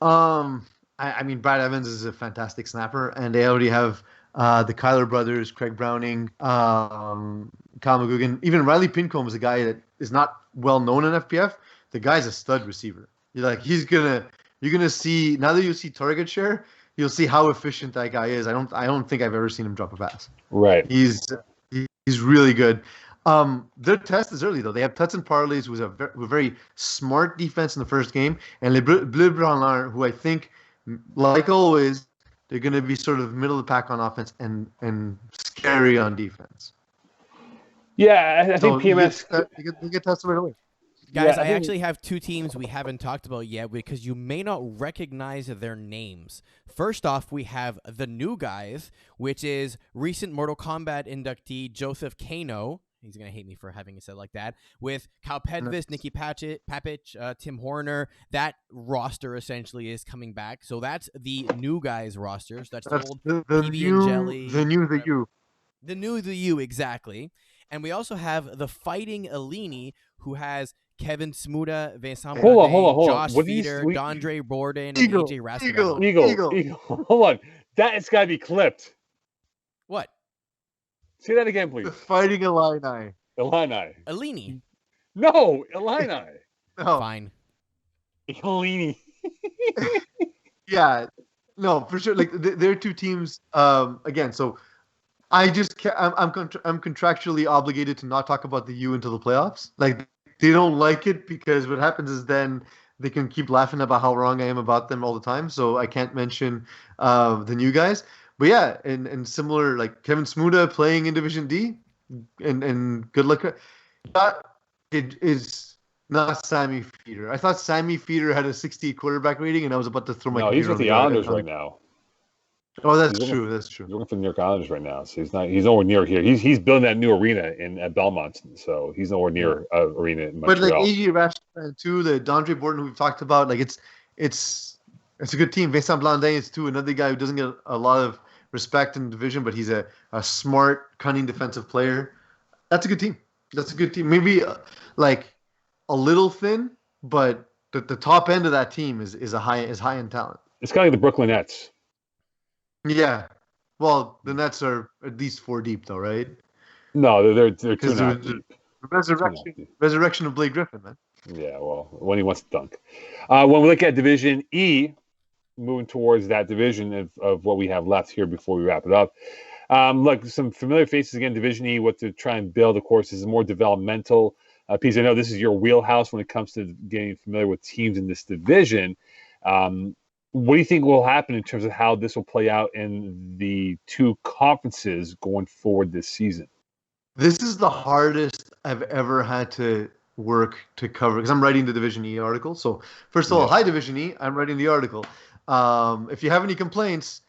Speaker 2: I mean, Brad Evans is a fantastic snapper, and they already have the Kyler brothers, Craig Browning, Kyle McGugan. Even Riley Pincombe is a guy that is not well known in FPF. The guy's a stud receiver. You're gonna see, now that you see target share, you'll see how efficient that guy is. I don't think I've ever seen him drop a pass.
Speaker 1: Right.
Speaker 2: He's really good. Their test is early though. They have Tutson Parlays, who's a very smart defense in the first game, and Le Bleu Branlard, who I think, like always, they're going to be sort of middle of the pack on offense and scary on defense.
Speaker 1: Yeah, I think PMS.
Speaker 2: You get tested right away.
Speaker 3: Guys, I actually have two teams we haven't talked about yet because you may not recognize their names. First off, we have the new guys, which is recent Mortal Kombat inductee Joseph Kano. He's going to hate me for having it said like that. With Kyle Pedvis, Nicky Papich, Tim Horner. That roster essentially is coming back. So that's the new guys roster. So that's the old PB and Jelly.
Speaker 2: The new
Speaker 3: the you, exactly. And we also have the Fighting Alini, who has Kevin Smuda, Vincent Bradin, Josh Feeder, Dondre Borden, and AJ Raskin.
Speaker 1: Eagle. Hold on. That has got to be clipped.
Speaker 3: What?
Speaker 1: Say that again, please.
Speaker 2: The Fighting Illini.
Speaker 3: Alini.
Speaker 1: No, Illini.
Speaker 2: No.
Speaker 3: Fine.
Speaker 1: Illini.
Speaker 2: Yeah. No, for sure. Like they're two teams. Again, so I'm contractually obligated to not talk about the U until the playoffs. Like they don't like it because what happens is then they can keep laughing about how wrong I am about them all the time. So I can't mention the new guys. But yeah, and similar, like Kevin Smuda playing in Division D, and good luck. It is not Sammy Feeder. I thought Sammy Feeder had a 60 quarterback rating, and I was about to throw my.
Speaker 1: No, he's with the Islanders right now.
Speaker 2: Oh, that's true. That's true.
Speaker 1: He's working for the New York Islanders right now, so he's nowhere near here. He's building that new arena at Belmont, so he's nowhere near arena in Montreal.
Speaker 2: But like AJ Raskin too, the Dondre Borden who we've talked about, like it's a good team. Vincent Blandin is too, another guy who doesn't get a lot of respect in the division, but he's a smart, cunning defensive player. That's a good team. Maybe like a little thin, but the top end of that team is high end talent.
Speaker 1: It's kind of like the Brooklyn Nets.
Speaker 2: Yeah. Well, the Nets are at least 4 deep, though, right?
Speaker 1: No, they're 2.5 deep.
Speaker 2: Resurrection of Blake Griffin, man.
Speaker 1: Yeah, well, when he wants to dunk. When we look at Division E, moving towards that division of what we have left here before we wrap it up. Look, some familiar faces again. Division E, what to try and build, of course, is more developmental. Peeze, I know this is your wheelhouse when it comes to getting familiar with teams in this division. What do you think will happen in terms of how this will play out in the two conferences going forward this season?
Speaker 2: This is the hardest I've ever had to work to cover because I'm writing the Division E article. So first of all, hi Division E, I'm writing the article. If you have any complaints,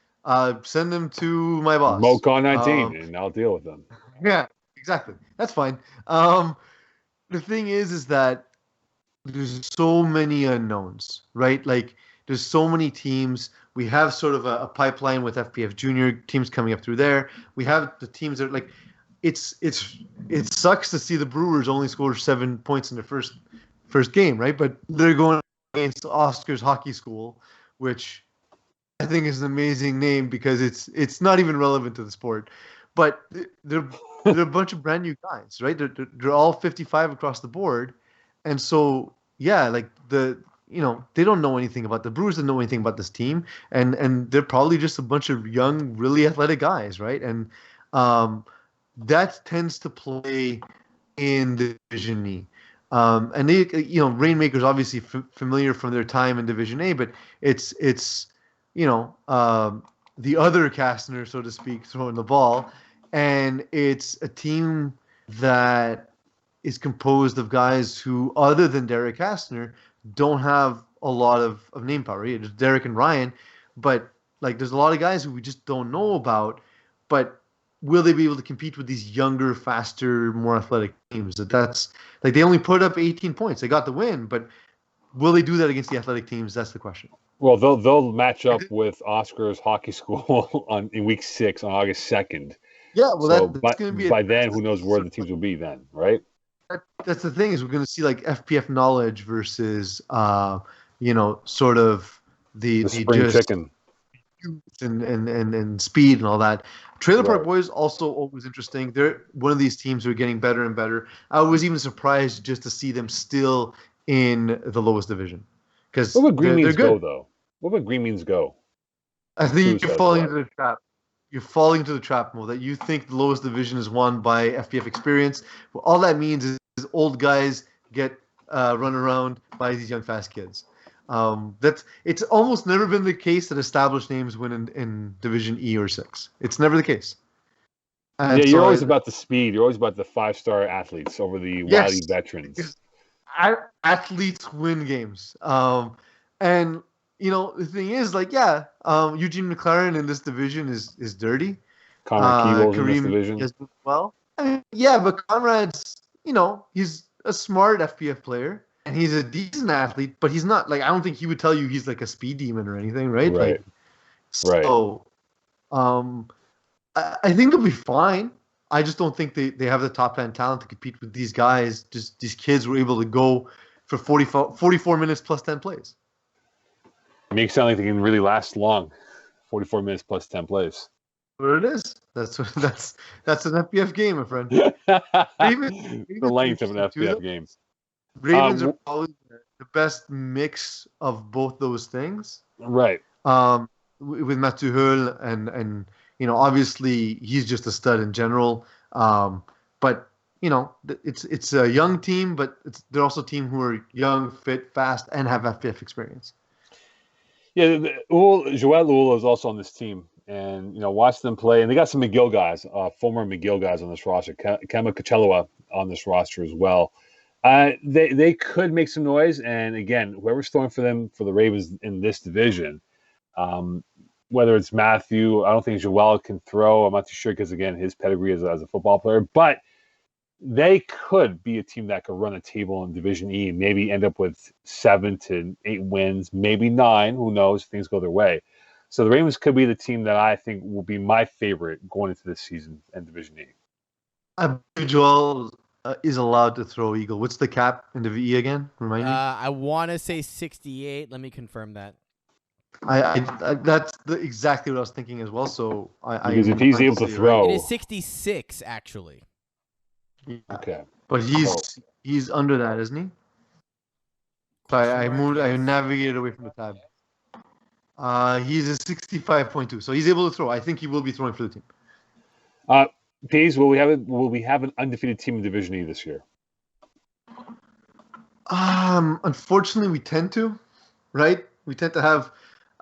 Speaker 2: send them to my boss.
Speaker 1: Mocon19, and I'll deal with them.
Speaker 2: Yeah, exactly. That's fine. The thing is that there's so many unknowns, right? Like there's so many teams. We have sort of a pipeline with FPF junior teams coming up through there. We have the teams that are like, it sucks to see the Brewers only score 7 points in their first game, right? But they're going against Oscar's Hockey School, which I think is an amazing name because it's not even relevant to the sport. But they're a bunch of brand new guys, right? They're all 55 across the board, and so yeah, like they don't know anything about the Brewers. Don't know anything about this team, and they're probably just a bunch of young, really athletic guys, right? And that tends to play in Division E. And they, Rainmaker's obviously familiar from their time in Division A, but it's the other Kastner, so to speak, throwing the ball, and it's a team that is composed of guys who, other than Derek Kastner, don't have a lot of name power. It's Derek and Ryan, but like there's a lot of guys who we just don't know about, but will they be able to compete with these younger, faster, more athletic teams? That's like they only put up 18 points. They got the win, but will they do that against the athletic teams? That's the question.
Speaker 1: Well, they'll match up with Oscar's Hockey School in Week 6 on August 2nd.
Speaker 2: Yeah, well,
Speaker 1: So
Speaker 2: that's going to be
Speaker 1: by then, who knows where the teams will be then, right?
Speaker 2: that's the thing is we're going to see like FPF knowledge versus sort of
Speaker 1: The
Speaker 2: the
Speaker 1: spring
Speaker 2: just
Speaker 1: chicken.
Speaker 2: youth and speed and all that. Trailer Park
Speaker 1: Right.
Speaker 2: Boys also always interesting. They're one of these teams who are getting better and better. I was even surprised just to see them still in the lowest division because
Speaker 1: What would Green
Speaker 2: they're
Speaker 1: Means go,
Speaker 2: good.
Speaker 1: though? What would Green Means go?
Speaker 2: I think you're
Speaker 1: Suicide
Speaker 2: falling
Speaker 1: Squad.
Speaker 2: into the trap. You're falling into the trap, Mo, that you think the lowest division is won by FPF experience. Well, all that means is old guys get run around by these young fast kids. It's almost never been the case that established names win in Division E or 6. It's never the case.
Speaker 1: Yeah,
Speaker 2: And
Speaker 1: you're always
Speaker 2: so,
Speaker 1: about the speed. You're always about the 5-star athletes over the wily
Speaker 2: yes,
Speaker 1: veterans.
Speaker 2: athletes win games. And the thing is, like, yeah, Eugene McLaren in this division is dirty.
Speaker 1: Connor Keeble's in this
Speaker 2: Kareem
Speaker 1: division.
Speaker 2: has done well. I mean, yeah, but Conrad's, he's a smart FPF player and he's a decent athlete, but he's not like I don't think he would tell you he's like a speed demon or anything, right?
Speaker 1: Right.
Speaker 2: Like, so, I think they'll be fine. I just don't think they have the top end talent to compete with these guys. Just these kids were able to go for 44 minutes plus 10 plays.
Speaker 1: Makes it sound like they can really last long. 44 minutes plus 10 plays.
Speaker 2: What it is. That's an FPF game, my friend.
Speaker 1: The length of an FPF game.
Speaker 2: Ravens are probably the best mix of both those things.
Speaker 1: Right.
Speaker 2: With Mathieu Hull and obviously he's just a stud in general. But it's a young team, but they're also a team who are young, fit, fast, and have FPF experience.
Speaker 1: Yeah, Joel Uhl is also on this team, and watch them play. And they got some McGill guys, former McGill guys on this roster. Kema Kachelua on this roster as well. They could make some noise, and again, whoever's throwing for them for the Ravens in this division, whether it's Matthew, I don't think Joel can throw. I'm not too sure because again, his pedigree as a football player, but they could be a team that could run a table in Division E and maybe end up with 7 to 8 wins, maybe 9. Who knows? Things go their way. So the Ravens could be the team that I think will be my favorite going into this season in Division E.
Speaker 2: I believe Joel is allowed to throw Eagle. What's the cap in Division E again? Remind me.
Speaker 3: I want to say 68. Let me confirm that.
Speaker 2: I that's exactly what I was thinking as well. So
Speaker 1: because if he's able to throw,
Speaker 3: it is 66 actually.
Speaker 2: Yeah.
Speaker 1: Okay,
Speaker 2: but he's under that, isn't he? So I navigated away from the tab. He's a 65.2, so he's able to throw. I think he will be throwing for the team.
Speaker 1: Peeze, will we have an undefeated team in Division E this year?
Speaker 2: Unfortunately, we tend to, right? We tend to have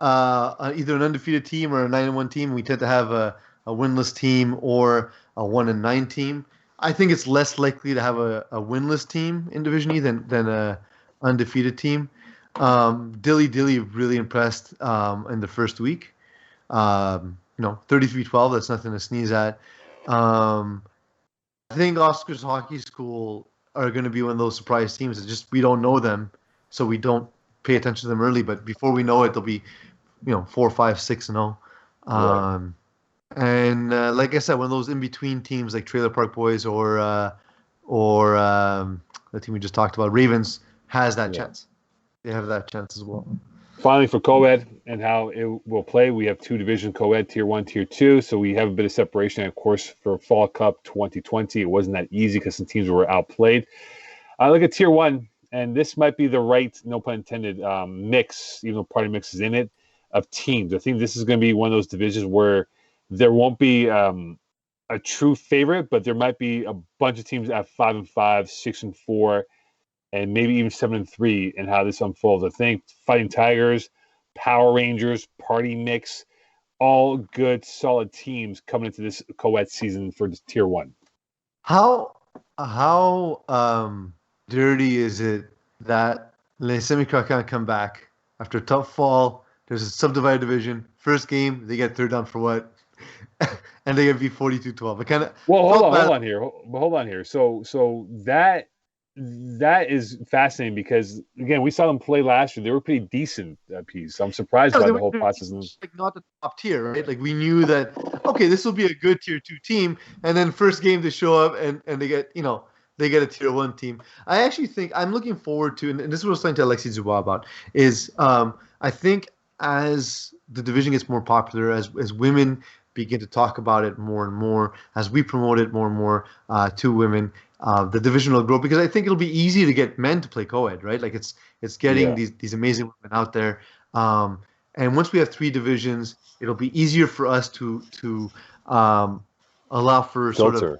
Speaker 2: either an undefeated team or a 9-1 team. We tend to have a winless team or a 1-9 team. I think it's less likely to have a winless team in Division E than a undefeated team. Dilly really impressed in the first week. 33-12. That's nothing to sneeze at. I think Oscar's Hockey School are going to be one of those surprise teams. It's just we don't know them, so we don't pay attention to them early. But before we know it, they'll be 4, 5, 6-0.
Speaker 1: Right.
Speaker 2: And like I said, one of those in-between teams like Trailer Park Boys or the team we just talked about, Ravens, has that chance. They have that chance as well.
Speaker 1: Finally, for co-ed and how it will play, we have 2 division co-ed, Tier 1, Tier 2. So we have a bit of separation. And of course, for Fall Cup 2020, it wasn't that easy because some teams were outplayed. I look at Tier 1, and this might be the right, no pun intended, mix, even though party mix is in it, of teams. I think this is going to be one of those divisions where there won't be a true favorite, but there might be a bunch of teams at 5-5, 6-4, and maybe even 7-3 in how this unfolds. I think Fighting Tigers, Power Rangers, Party Mix, all good, solid teams coming into this co-ed season for Tier 1.
Speaker 2: How dirty is it that Les Semicroix can't come back after a tough fall? There's a subdivided division. First game, they get third down for what? And they get beat 42-12.
Speaker 1: Hold on here. So that that is fascinating because again, we saw them play last year. They were pretty decent at Peeze. So I'm surprised
Speaker 2: Yeah,
Speaker 1: by
Speaker 2: they
Speaker 1: the
Speaker 2: were
Speaker 1: whole
Speaker 2: they're
Speaker 1: process.
Speaker 2: like not the top tier, right? Like we knew that okay, this will be a good tier 2 team, and then first game they show up and they get they get a tier 1 team. I actually think I'm looking forward to, and this is what I was talking to Alexis Dubois about, is I think as the division gets more popular, as women begin to talk about it more and more, as we promote it more and more to women, the division will grow because I think it'll be easy to get men to play co-ed, right? Like it's getting
Speaker 1: Yeah.
Speaker 2: these amazing women out there. And once we have 3 divisions, it'll be easier for us to allow for sort of
Speaker 1: Filter.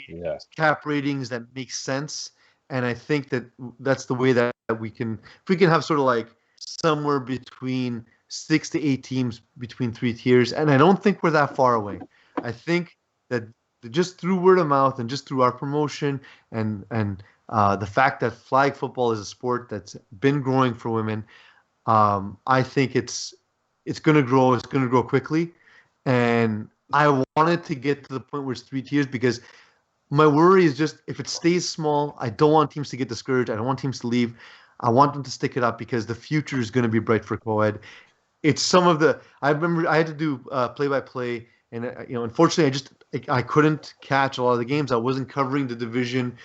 Speaker 1: Yeah.
Speaker 2: cap ratings that make sense. And I think that's the way that we can, if we can have sort of like somewhere between 6 to 8 teams between 3 tiers. And I don't think we're that far away. I think that just through word of mouth and just through our promotion and the fact that flag football is a sport that's been growing for women, I think it's going to grow. It's going to grow quickly, and I wanted to get to the point where it's 3 tiers because my worry is just if it stays small, I don't want teams to get discouraged. I don't want teams to leave. I want them to stick it up because the future is going to be bright for co-ed. It's some of the. I remember I had to do play-by-play, and unfortunately, I couldn't catch a lot of the games. I wasn't covering the division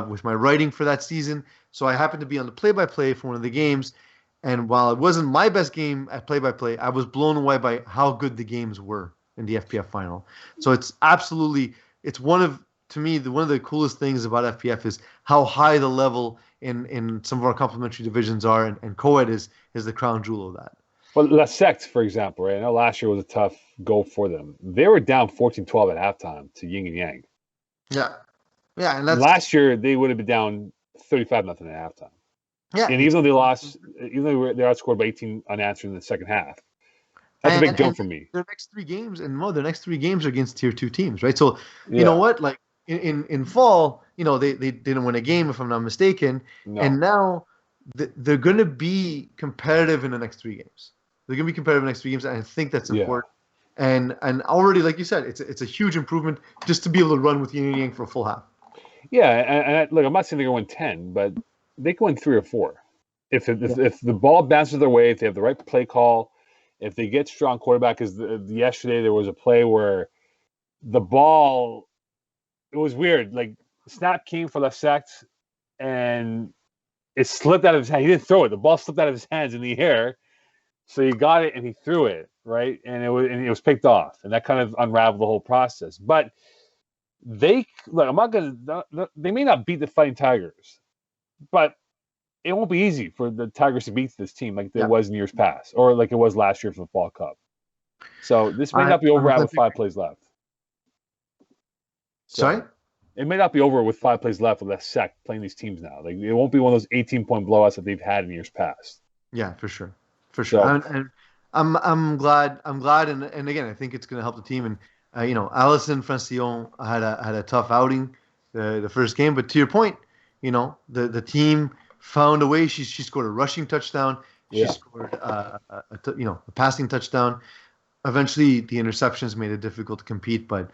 Speaker 2: with my writing for that season, so I happened to be on the play-by-play for one of the games. And while it wasn't my best game at play-by-play, I was blown away by how good the games were in the FPF final. So it's one of the coolest things about FPF is how high the level in some of our complementary divisions are, and co-ed is the crown jewel of that.
Speaker 1: Well, La Secte, for example, right? I know last year was a tough goal for them. They were down 14-12 at halftime to Yin and Yang.
Speaker 2: Yeah, and
Speaker 1: last year they would have been down 35-0 at halftime.
Speaker 2: Yeah,
Speaker 1: and even though they lost, even though they outscored by 18 unanswered in the second half, that's a big jump for me.
Speaker 2: Their next 3 games, are against tier 2 teams, right? So you know what, like in fall, they didn't win a game if I'm not mistaken, and now they're going to be competitive in the next 3 games. They're going to be competitive in the next 3 games, and I think that's important. And already, like you said, it's a huge improvement just to be able to run with Yin and Yang for a full half.
Speaker 1: Yeah, and look, I'm not saying they're going to win 10, but they can win 3 or 4. If the ball bounces their way, if they have the right play call, if they get strong quarterback. Because yesterday there was a play where the ball, it was weird. Like snap came for La Secte, and it slipped out of his hand. He didn't throw it. The ball slipped out of his hands in the air. So he got it and he threw it, right? And it was picked off, and that kind of unraveled the whole process. But they may not beat the Fighting Tigers, but it won't be easy for the Tigers to beat this team like it was in years past, or like it was last year for the Fall Cup. So this may not be over with 5 plays left.
Speaker 2: Sorry?
Speaker 1: It may not be over with 5 plays left with La Secte playing these teams now. Like it won't be one of those 18-point blowouts that they've had in years past.
Speaker 2: Yeah, for sure. And I'm glad, and again, I think it's going to help the team. And Alison Francillon had a tough outing the first game, but to your point, the team found a way. She scored a rushing touchdown. She scored a passing touchdown. Eventually, the interceptions made it difficult to compete, but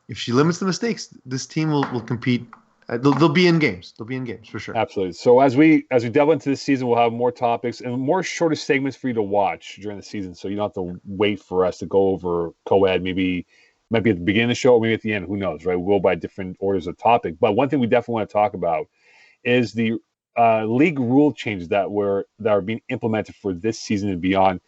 Speaker 2: if she limits the mistakes, this team will compete. They'll be in games. They'll be in games for sure.
Speaker 1: Absolutely. So as we delve into this season, we'll have more topics and more shorter segments for you to watch during the season. So you don't have to wait for us to go over co-ed. Maybe might be at the beginning of the show, or maybe at the end. Who knows, right? We'll go by different orders of topic. But one thing we definitely want to talk about is the league rule changes that are being implemented for this season and beyond.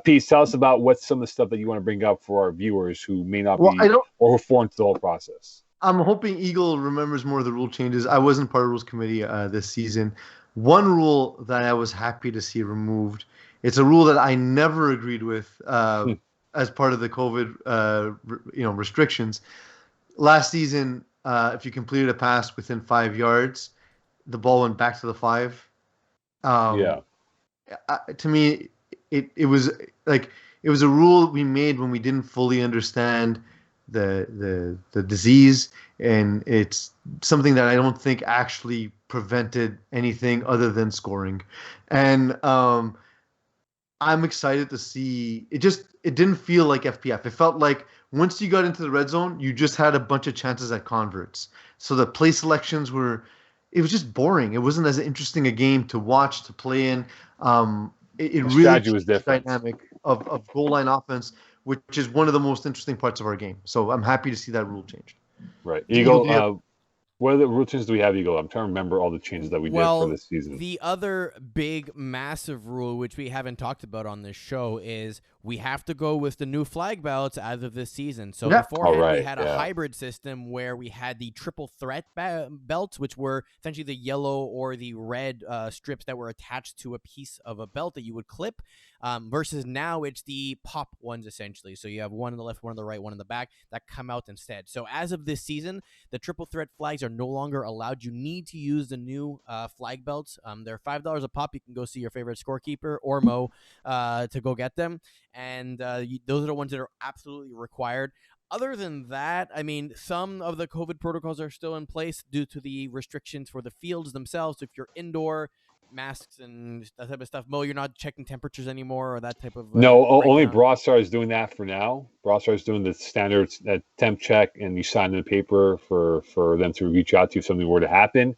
Speaker 1: Peeze, tell us about what's some of the stuff that you want to bring up for our viewers who may not be or who fall into the whole process.
Speaker 2: I'm hoping Eagle remembers more of the rule changes. I wasn't part of the rules committee this season. One rule that I was happy to see removed, it's a rule that I never agreed with as part of the COVID restrictions. Last season, if you completed a pass within 5 yards, the ball went back to the 5. To me, it was a rule we made when we didn't fully understand the disease, and it's something that I don't think actually prevented anything other than scoring. And I'm excited to see it. It didn't feel like FPF. It felt like once you got into the red zone, you just had a bunch of chances at converts. So the play selections were it was just boring. It wasn't as interesting a game to watch, to play in. It
Speaker 1: The
Speaker 2: really
Speaker 1: strategy
Speaker 2: changed
Speaker 1: was
Speaker 2: the
Speaker 1: different.
Speaker 2: dynamic of goal line offense, which is one of the most interesting parts of our game. So I'm happy to see that rule changed.
Speaker 1: Right.
Speaker 2: Eagle, do you have?
Speaker 1: Eagle, what other rule changes do we have, Eagle? I'm trying to remember all the changes that we did for
Speaker 3: Well,
Speaker 1: this season.
Speaker 3: the other big, massive rule, which we haven't talked about on this show, is we have to go with the new flag belts as of this season. So
Speaker 2: Yeah.
Speaker 3: beforehand, we
Speaker 1: right,
Speaker 3: had
Speaker 1: yeah.
Speaker 3: a hybrid system where we had the triple threat belts, which were essentially the yellow or the red strips that were attached to a piece of a belt that you would clip, versus now it's the pop ones, essentially. So you have one on the left, one on the right, one on the back that come out instead. So as of this season, the triple threat flags are no longer allowed. You need to use the new flag belts. They're $5 a pop. You can go see your favorite scorekeeper or Mo to go get them. And those are the ones that are absolutely required. Other than that, I mean, some of the COVID protocols are still in place due to the restrictions for the fields themselves. So if you're indoor, masks and that type of stuff. Mo, you're not checking temperatures anymore or that type of
Speaker 1: No, only
Speaker 3: breakdown?
Speaker 1: Broadstar is doing that for now. Broadstar is doing the standard temp check, and you sign the paper for them to reach out to you if something were to happen.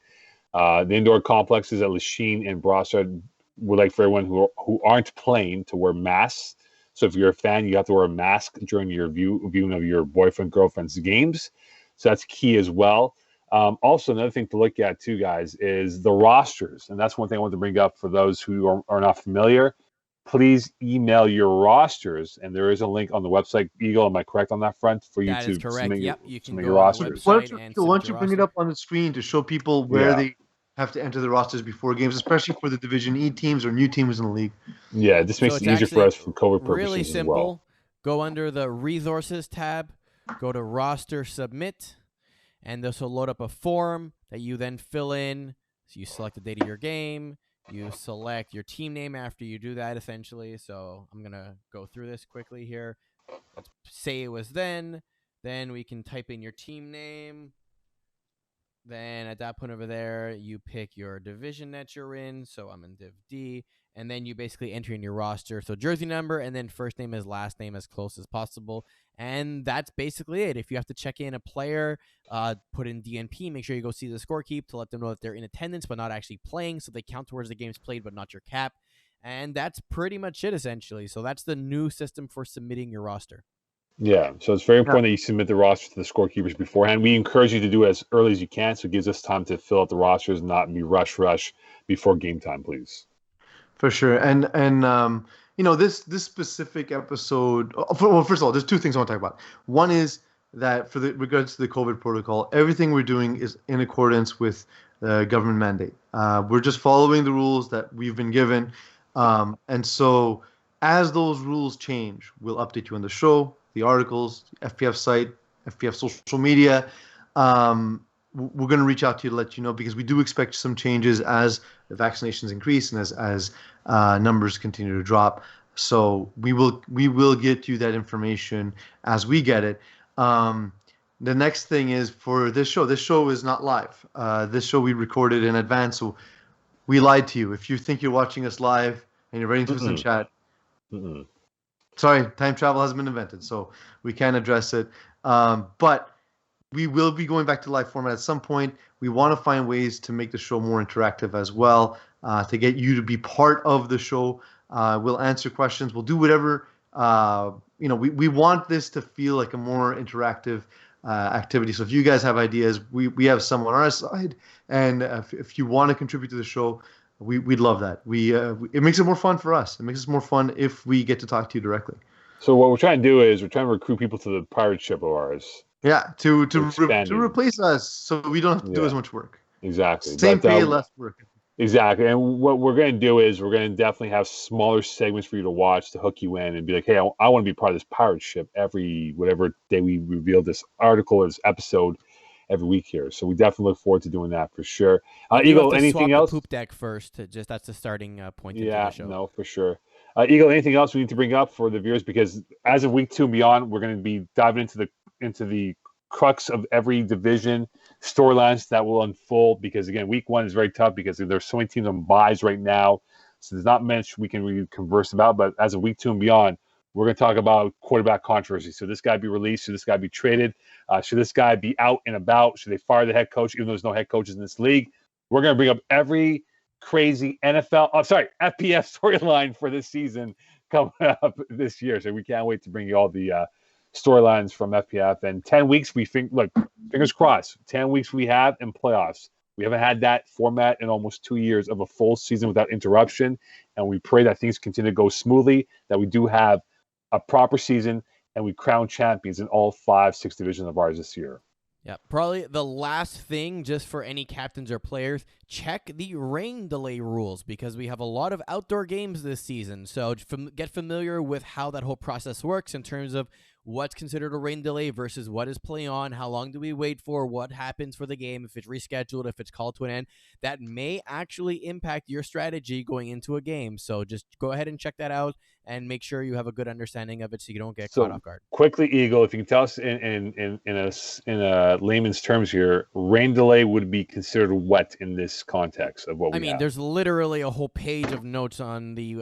Speaker 1: The indoor complexes at Lachine and Broadstar would like for everyone who aren't playing to wear masks. So if you're a fan, you have to wear a mask during your viewing of your boyfriend, girlfriend's games. So that's key as well. Also, another thing to look at too, guys, is the rosters. And that's one thing I want to bring up for those who are not familiar. Please email your rosters. And there is a link on the website. Eagle, am I correct on that front for you
Speaker 3: That
Speaker 1: to
Speaker 3: is correct.
Speaker 1: submit
Speaker 3: Yep, you can
Speaker 1: your
Speaker 3: go on the
Speaker 1: rosters?
Speaker 2: Why
Speaker 3: website
Speaker 2: don't you,
Speaker 3: and
Speaker 2: Phil, why
Speaker 3: submit
Speaker 2: don't
Speaker 3: your
Speaker 2: you bring it
Speaker 3: roster.
Speaker 2: up on the screen to show people where
Speaker 1: Yeah.
Speaker 2: they have to enter the rosters before games, especially for the Division E teams or new teams in the league?
Speaker 1: Yeah, this makes
Speaker 3: So
Speaker 1: it
Speaker 3: it's
Speaker 1: easier for
Speaker 3: actually
Speaker 1: us for COVID purposes
Speaker 3: really
Speaker 1: as
Speaker 3: simple.
Speaker 1: well.
Speaker 3: Go under the resources tab, go to roster submit, and this will load up a form that you then fill in. So you select the date of your game, you select your team name after you do that, essentially. So I'm going to go through this quickly here. Let's say it was then we can type in your team name. Then at that point over there, you pick your division that you're in. So I'm in Div D. And then you basically enter in your roster. So jersey number and then first name as last name as close as possible. And that's basically it. If you have to check in a player, put in DNP, make sure you go see the scorekeep to let them know that they're in attendance but not actually playing. So they count towards the games played but not your cap. And that's pretty much it, essentially. So that's the new system for submitting your roster.
Speaker 1: Yeah, so it's very important that you submit the roster to the scorekeepers beforehand. We encourage you to do it as early as you can, so it gives us time to fill out the rosters, and not be rush before game time, please.
Speaker 2: For sure, and this specific episode. Well, first of all, there's two things I want to talk about. One is that for the regards to the COVID protocol, everything we're doing is in accordance with the government mandate. We're just following the rules that we've been given, and so as those rules change, we'll update you on the show, the articles, FPF site, FPF social media. We're going to reach out to you to let you know, because we do expect some changes as the vaccinations increase and as numbers continue to drop. So we will get you that information as we get it. The next thing is for this show. This show is not live. This show we recorded in advance, so we lied to you. If you think you're watching us live and you're writing to us in chat, sorry, time travel hasn't been invented, so we can't address it. But we will be going back to live format at some point. We want to find ways to make the show more interactive as well, to get you to be part of the show. We'll answer questions. We'll do whatever. We want this to feel like a more interactive activity. So if you guys have ideas, we have some on our side. And if you want to contribute to the show, we'd love that. It makes it more fun for us. It makes it more fun if we get to talk to you directly.
Speaker 1: So what we're trying to do is we're trying to recruit people to the pirate ship of ours.
Speaker 2: Yeah, to replace us, so we don't have to do as much work.
Speaker 1: Exactly.
Speaker 2: Same pay, less work.
Speaker 1: Exactly. And what we're going to do is we're going to definitely have smaller segments for you to watch to hook you in and be like, hey, I want to be part of this pirate ship every whatever day we reveal this article or this episode every week here. So we definitely look forward to doing that for sure. Eagle, anything else?
Speaker 3: The poop deck first. That's the starting point.
Speaker 1: Yeah,
Speaker 3: into the show.
Speaker 1: no, for sure. Eagle, anything else we need to bring up for the viewers? Because as of week 2 and beyond, we're going to be diving into the crux of every division, storylines that will unfold, because again, week 1 is very tough because there's so many teams on buys right now, so there's not much we can really converse about. But as of week 2 and beyond, we're going to talk about quarterback controversy. Should this guy be released? Should this guy be traded? Should this guy be out and about? Should they fire the head coach even though there's no head coaches in this league? We're going to bring up every crazy NFL, FPF storyline for this season coming up this year. So we can't wait to bring you all the storylines from FPF. And 10 weeks, we think, look, fingers crossed, 10 weeks we have in playoffs. We haven't had that format in almost 2 years of a full season without interruption. And we pray that things continue to go smoothly, that we do have a proper season, and we crown champions in all 5-6 divisions of ours this year.
Speaker 3: Yeah, probably the last thing, just for any captains or players, check the rain delay rules, because we have a lot of outdoor games this season. So get familiar with how that whole process works in terms of what's considered a rain delay versus what is play on, how long do we wait for, what happens for the game, if it's rescheduled, if it's called to an end. That may actually impact your strategy going into a game. So just go ahead and check that out and make sure you have a good understanding of it so you don't get caught off guard.
Speaker 1: Quickly, Eagle, if you can tell us in a layman's terms here, rain delay would be considered wet in this context of what we have.
Speaker 3: There's literally a whole page of notes on the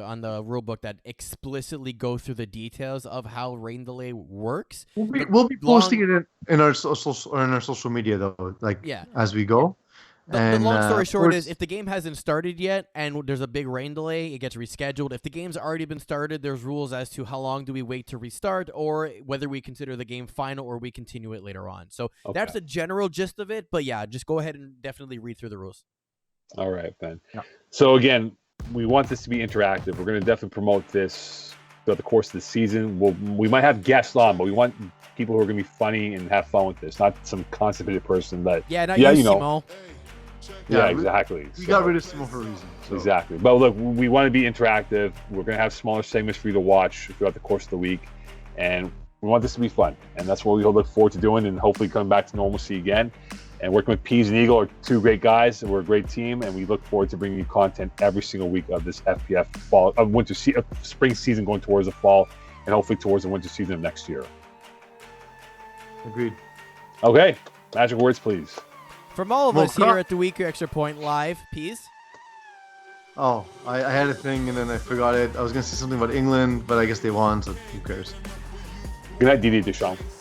Speaker 3: rule book that explicitly go through the details of how rain delay works.
Speaker 2: We'll be posting it in our social media though, as we go.
Speaker 3: The long story short is, if the game hasn't started yet and there's a big rain delay, it gets rescheduled. If the game's already been started, there's rules as to how long do we wait to restart, or whether we consider the game final or we continue it later on. So that's the general gist of it. But yeah, just go ahead and definitely read through the rules.
Speaker 1: All right, Ben.
Speaker 2: Yeah.
Speaker 1: So again, we want this to be interactive. We're going to definitely promote this throughout the course of the season. We might have guests on, but we want people who are going to be funny and have fun with this, not some constipated person that
Speaker 3: Simo.
Speaker 1: Yeah, exactly.
Speaker 2: We got rid of Simo for a reason. So.
Speaker 1: Exactly. But look, we want to be interactive. We're going to have smaller segments for you to watch throughout the course of the week. And we want this to be fun. And that's what we look forward to doing, and hopefully coming back to normalcy again. And working with Peeze and Eagle are two great guys, and we're a great team. And we look forward to bringing you content every single week of this FPF spring season going towards the fall, and hopefully towards the winter season of next year.
Speaker 2: Agreed.
Speaker 1: Okay. Magic words, please.
Speaker 3: From all of us here at the Weekly Extra Point Live, Peeze.
Speaker 2: Oh, I had a thing and then I forgot it. I was going to say something about England, but I guess they won, so who cares?
Speaker 1: Good night, Didi Deschamps.